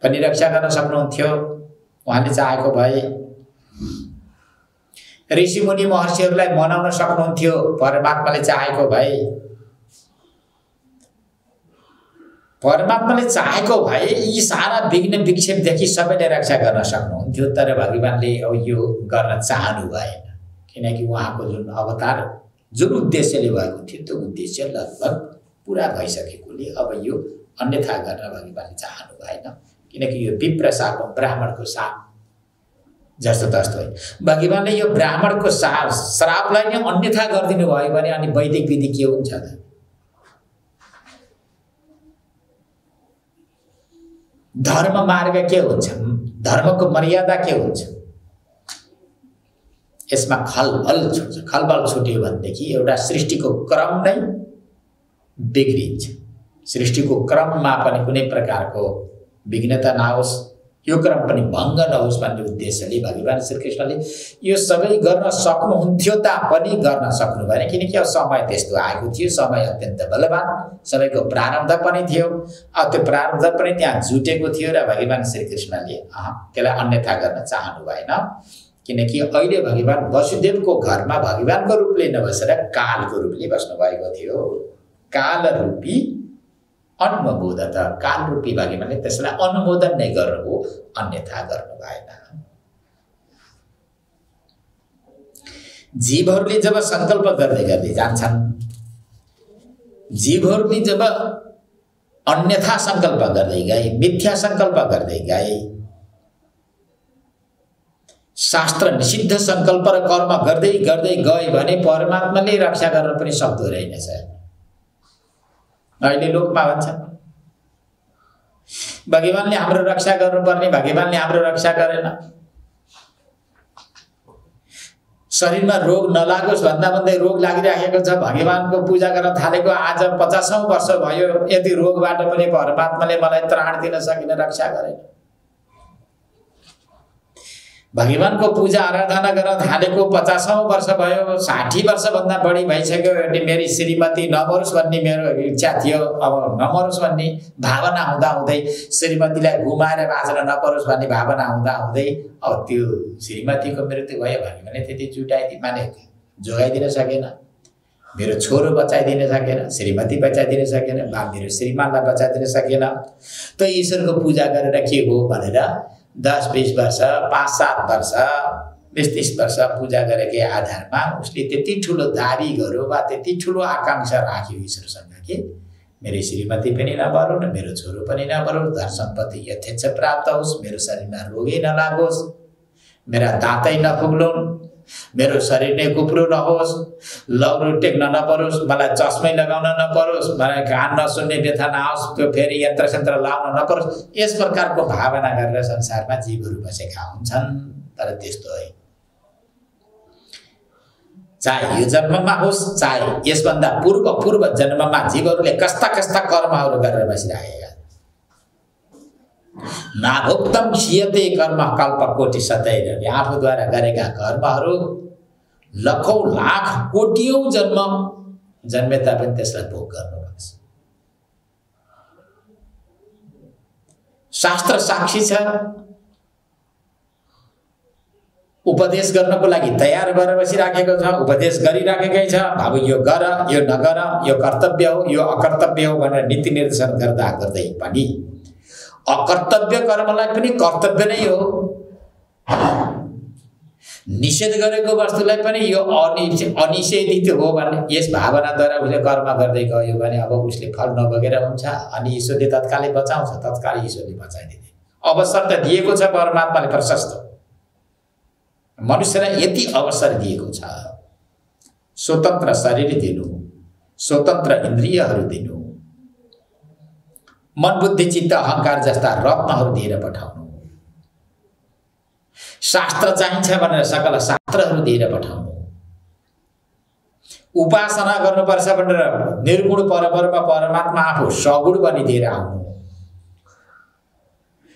पनि रक्षा गर्न सक्नुहुन्थ्यो उहाँले चाहेको भए। ऋषिमुनि महर्षिहरूलाई मनाउन सक्नुहुन्थ्यो परमात्माले चाहेको भए। परमात्माले चाहेको भए यी सारा विघ्न विक्षेपदेखि सबैले रक्षा गर्न सक्नुहुन्थ्यो, तर भगवानले अब यो गर्न चाहनु भएन, किनकि उहाँको जुन अवतार जुन उद्देश्यले भएको थियो त्यो उद्देश्य लगभग पुरा भइसकेकोले अब यो अन्यथा गर्न भगवानले चाहनु भएन, किनकि यो विप्रशाप ब्राह्मणको शाप जस्तो तस्तो होइन। भगवानले यो ब्राह्मणको श्रापलाई नै अन्यथा गरिदिनु भयो भने अनि वैदिक विधि के हुन्छ त? धर्म मार्ग के हुन्छ? धर्मको मर्यादा के हुन्छ? यसमा खलबल छुट्छ। खलबल छुट्यो भनेदेखि एउटा सृष्टिको क्रम नै बिग्रिन्छ। सृष्टिको क्रममा पनि कुनै प्रकारको विघ्नता नहोस्, यो क्रम पनि भङ्ग नहोस् भन्ने उद्देश्यले भगवान श्रीकृष्णले यो सबै गर्न सक्नुहुन्थ्यो तापनि गर्न सक्नु भएन, किनकि अब समय त्यस्तो आएको थियो। समय अत्यन्त बलवान, सबैको प्रारब्ध पनि थियो। अब त्यो प्रारब्ध पनि त्यहाँ जुटेको थियो र भगवान श्रीकृष्णले त्यसलाई अन्यथा गर्न चाहनु भएन, किनकि अहिले भगवान वसुदेवको घरमा भगवानको रूपले नबसेर कालको रूपले बस्नुभएको थियो। काल रूपी अनुमोदत, काल रूपी भगवानले त्यसलाई अनुमोदन नै गर्नुभयो, अन्यथा गर्नु भएन। जीवहरूले जब संकल्प गर्दै गर्दै जान्छन्, जीवहरूले जब अन्यथा संकल्प गर्दै गए, मिथ्या संकल्प गर्दै गए, शास्त्र निषिद्ध संकल्प र कर्म गर्दै गर्दै गए भने परमात्माले रक्षा गर्न पनि सक्दो रहेनछ। अहिले लोकमा भन्छन् भगवानले हाम्रो रक्षा गर्नुपर्ने, भगवानले हाम्रो रक्षा गरेन। शरीरमा रोग नलागोस् भन्दा भन्दै रोग लागिराखेको छ, भगवानको पूजा गर्न थालेको आज 50औं वर्ष भयो, यति रोगबाट पनि परमात्माले मलाई त्राण दिन सकिन, रक्षा गरेन। भगवानको पूजा आराधना गर्न थालेको 50औं वर्ष भयो, 60 वर्षभन्दा बढी भइसक्यो, मेरी श्रीमती नमरोस् भन्ने मेरो इच्छा थियो, अब नमरोस् भन्ने भावना हुँदाहुँदै, श्रीमतीलाई गुमाएर बाँच्न नपरोस् भन्ने भावना हुँदाहुँदै अब त्यो श्रीमतीको मृत्यु भयो भने पनि त्यति माने जोगाइदिन सकेन, मेरो छोरो बचाइदिन सकेन, श्रीमती बचाइदिन सकेन, मेरो श्रीमानलाई बचाइदिन सकेन। त ईश्वरको पूजा गरेर के हो भनेर 10-20 वर्ष, 5-7 वर्ष, 20-30 वर्ष पूजा गरेकै आधारमा उसले त्यति ठुलो दाबी गर्यो वा त्यति ठुलो आकांक्षा राख्यो ईश्वरसँग कि मेरो श्रीमती पनि नबरोस्, मेरो छोरो पनि नबरोस्, धन सम्पत्ति यथेच्छ प्राप्त होस्, मेरो शरीरमा रोगै नलागोस्, मेरा दाँतै नफुग्लोन्, मेरो शरीर नै कुप्रो नहोस्, लौरो टेक्न नपरोस्, मलाई चस्मै लगाउन नपरोस्, मलाई कान नसुन्ने व्यथा नहोस्, त्यो फेरि यन्त्र लाउन नपरोस्, यस प्रकारको भावना गरेर संसारमा जीवहरू बसेका हुन्छन्। तर त्यस्तो होइन। चाहे यो जन्ममा होस्, चाहे यसभन्दा पूर्व जन्ममा जीवहरूले कस्ता कर्महरू गरेर बसिरहेका। नाभुक्तम क्षीयते कर्म कल्प कोटि सतैर, आफूद्वारा गरेका कर्महरू लाखौं लाख कोटियौं जन्म जन्मे तापनि त्यसलाई भोग गर्नुपर्छ। शास्त्र साक्षी छ, उपदेश गर्नको लागि तयार भएर बसिराखेको छ, उपदेश गरिराखेकै छ। अब यो गर, यो नगर, यो कर्तव्य हो, यो अकर्तव्य हो भनेर नीति निर्देशन गर्दा गर्दै पनि अकर्तव्य कर्मलाई पनि कर्तव्य नै हो, निषेध गरेको वस्तुलाई पनि यो अनिषेधित हो भन्ने यस भावनाद्वारा उसले कर्म गर्दै गयो भने अब उसले फल नभोगेर हुन्छ। अनि ईश्वरले तत्कालै बचाउँछ, तत्कालै ईश्वरले बचाइदिने अवसर त दिएको छ परमात्माले प्रशस्त। मनुष्यलाई यति अवसर दिएको छ, स्वतन्त्र शरीर दिनु, स्वतन्त्र इन्द्रियहरू दिनु, मन बुद्धि चित्त अहंकार जस्ता रत्नहरू दिएर पठाउनु, शास्त्र चाहिन्छ भनेर सकल शास्त्रहरू दिएर पठाउनु, उपासना गर्नुपर्छ भनेर निर्गुण परब्रह्म परमात्मा आफू सगुण बनिदिएर आउनु,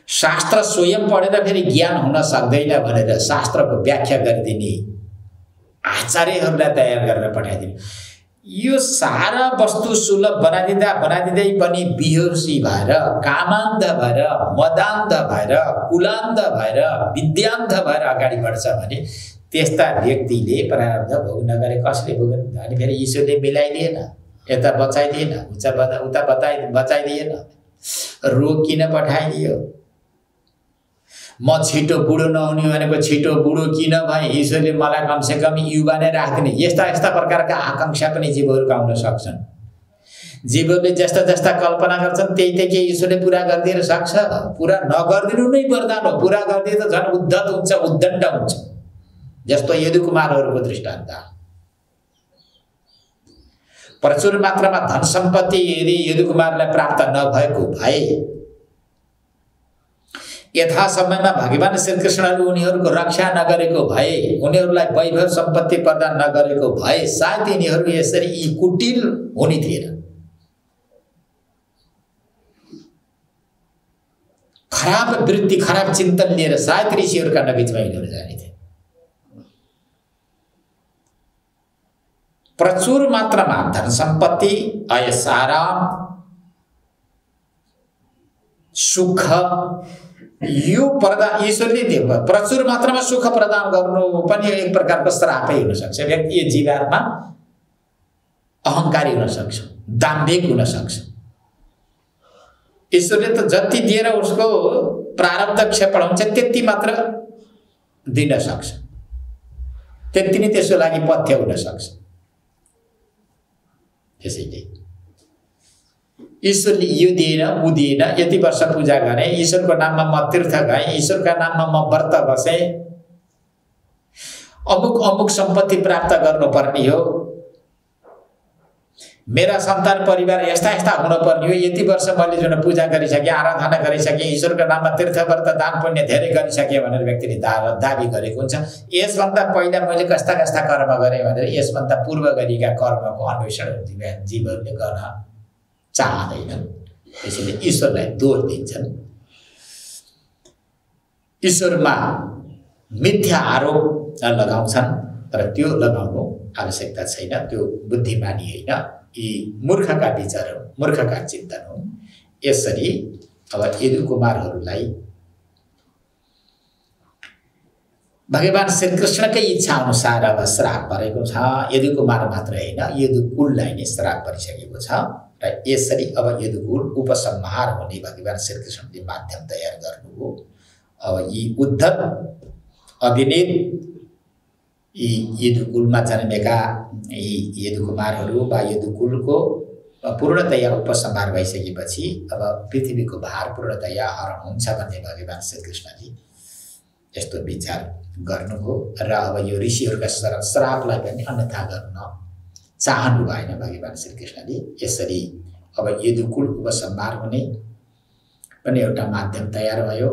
शास्त्र स्वयं पढेर फेरि ज्ञान हुन सक्दैन भनेर शास्त्रको व्याख्या गरिदिने आचार्यहरूलाई तयार गरेर पठाइदिनु। यो सारा वस्तु सुलभ बनाइदिँदै पनि बिहोसी भएर, कामान्ध भएर, मदान्ध भएर, कुलान्ध भएर, विद्यान्ध भएर अगाडि बढ्छ भने त्यस्ता व्यक्तिले प्रारब्ध भोग्न गरे कसले भोग्न? अनि फेरि ईश्वरले मिलाइदिएन, यता बचाइदिएन, उता बचाइदिएन, रोग किन पठाइदियो? म छिटो बुढो नहुने भनेको छिटो बुढो किन भए? ईश्वरले मलाई कमसेकम युवा नै राख्दिने। यस्ता यस्ता प्रकारका आकांक्षा पनि जीवहरूका हुन सक्छन्। जीवहरूले जस्ता जस्ता कल्पना गर्छन् त्यही ईश्वरले पुरा गरिदिन सक्छ। पुरा नगरिदिनु नै वरदान हो, पुरा गरिदिए त झन् उद्धत हुन्छ, उद्दण्ड हुन्छ। जस्तो यदुकुमारहरूको दृष्टान्त। प्रचुर मात्रामा धन सम्पत्ति यदि यदुकुमारलाई प्राप्त नभएको भए, यथा समयमा भगवान श्रीकृष्णले उनीहरूको रक्षा नगरेको भए, उनीहरूलाई वैभव सम्पत्ति प्रदान नगरेको भए सायद यिनीहरू यसरी यी कुटिल हुने थिएन। खराब वृत्ति, खराब चिन्तन लिएर सायद ऋषिहरूका नबिचमा यिनीहरू जाने थिए। प्रचुर मात्रामा धन सम्पत्ति, ऐश आराम, सुख यो प्रदान ईश्वरले दिएको। प्रचुर मात्रामा सुख प्रदान गर्नु पनि एक प्रकारको श्रापै हुन सक्छ। व्यक्ति जीवात्मा अहंकारी हुन सक्छ, दाम्भिक हुन सक्छ। ईश्वरले त जति दिएर उसको प्रारब्ध क्षेपण हुन्छ त्यति मात्र दिन सक्छ, त्यति नै त्यसको लागि पथ्य हुन सक्छ। त्यसैले ईश्वरले यो दिएन ऊ दिएन, यति वर्ष पूजा गरेँ, ईश्वरको नाममा म तीर्थ गएँ, ईश्वरका नाममा म व्रत बसेँ, अमुक अमुक सम्पत्ति प्राप्त गर्नुपर्ने हो, मेरा सन्तान परिवार यस्ता यस्ता हुनुपर्ने हो, यति वर्ष मैले जुन पूजा गरिसकेँ, आराधना गरिसकेँ, ईश्वरको नाममा तीर्थ व्रत दान पुण्य धेरै गरिसकेँ भनेर व्यक्तिले दाबी गरेको हुन्छ। यसभन्दा पहिला मैले कस्ता कस्ता कर्म गरेँ भनेर यसभन्दा पूर्व गरिएका कर्मको अन्वेषण जीवहरूले गर्न चाहँदैनन्। त्यसैले ईश्वरलाई दोष दिन्छन्, ईश्वरमा मिथ्या आरोप लगाउँछन्। तर त्यो लगाउनु आवश्यकता छैन, त्यो बुद्धिमानी होइन, यी मूर्खका विचार हुन्, मूर्खका चिन्तन हुन्। यसरी अब यदुकुमारहरूलाई भगवान श्रीकृष्णकै इच्छा अनुसार अब श्राप परेको छ। यदुकुमार मात्र होइन, यदुकुललाई नै श्राप परिसकेको छ। र यसरी अब यदुकुल उपसंहार हुने भगवान श्रीकृष्णले माध्यम तयार गर्नुभयो। अब यी उद्धत अभिनेत यी यदुकुलमा जन्मेका यी यदुकुमारहरू वा यदुकुलको पूर्णतया उपसंहार भइसकेपछि अब पृथ्वीको भार पूर्णतया हरण हुन्छ भन्ने भगवान श्रीकृष्णले यस्तो विचार गर्नुभयो। र अब यो ऋषिहरूका श्रापलाई पनि अन्यथा गर्न चाहनु भएन भगवान श्रीकृष्णले। यसरी अब यदुकुल उपसंहार हुने पनि एउटा माध्यम तयार भयो।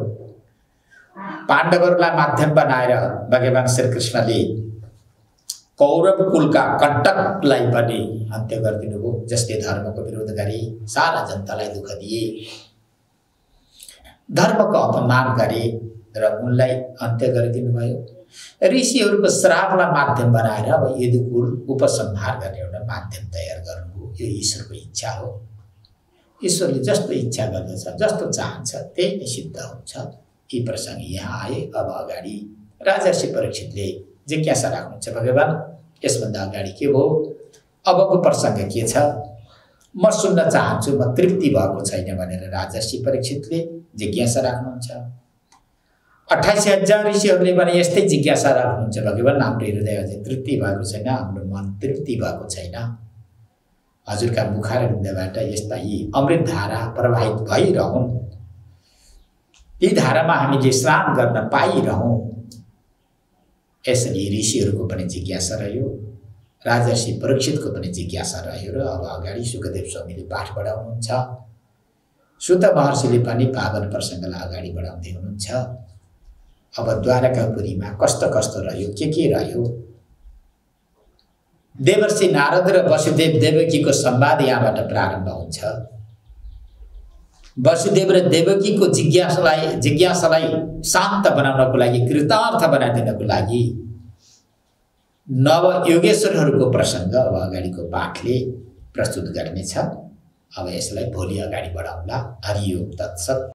पाण्डवहरूलाई माध्यम बनाएर भगवान श्रीकृष्णले कौरव कुलका कण्टकलाई पनि अन्त्य गरिदिनुभयो, जसले धर्मको विरोध गरे, सारा जनतालाई दुःख दिए, धर्मको अपमान गरे र उनलाई अन्त्य गरिदिनु भयो। ऋषिहरूको श्रापलाई माध्यम बनाएर अब यदुकुल उपसंहार गर्ने एउटा माध्यम तयार गर्नुभयो। यो ईश्वरको इच्छा हो। ईश्वरले जस्तो इच्छा गर्दछ, जस्तो चाहन्छ त्यही नै सिद्ध हुन्छ। यी प्रसंग यहाँ आए। अब अगाडि राजर्षि परीक्षितले जिज्ञासा राख्नुहुन्छ, भगवान यसभन्दा अगाडि के भयो, अबको प्रसंग के छ, म सुन्न चाहन्छु, म तृप्ति भएको छैन भनेर राजर्षि परीक्षितले जिज्ञासा राख्नुहुन्छ। 28,000 ऋषिहरूले पनि यस्तै जिज्ञासा राख्नुहुन्छ, भगवान हाम्रो हृदय अझै तृप्ति भएको छैन, हाम्रो मन तृप्ति भएको छैन। हजुरका मुखारविन्दबाट यस्ता यी अमृत धारा प्रवाहित भइरहन्, यी धारामा हामीले स्नान गर्न पाइरहौँ। यसरी ऋषिहरूको पनि जिज्ञासा रह्यो, राजर्षि परीक्षितको पनि जिज्ञासा रह्यो। र अब अगाडि सुखदेव स्वामीले पाठ बढाउनुहुन्छ, सुत महर्षिले पनि पावन प्रसङ्गलाई अगाडि बढाउँदै हुनुहुन्छ। अब द्वारकापुरीमा कस्तो कस्तो रह्यो, के रह्यो, देवर्षि नारद र वसुदेव देवकीको संवाद यहाँबाट प्रारम्भ हुन्छ। वसुदेव र देवकीको जिज्ञासालाई शान्त बनाउनको लागि, कृतार्थ बनाइदिनको लागि नव योगेश्वरहरूको प्रसङ्ग अब अगाडिको पाठले प्रस्तुत गर्नेछ। अब यसलाई भोलि अगाडि बढाउँला। हरि ओम तत्सत्।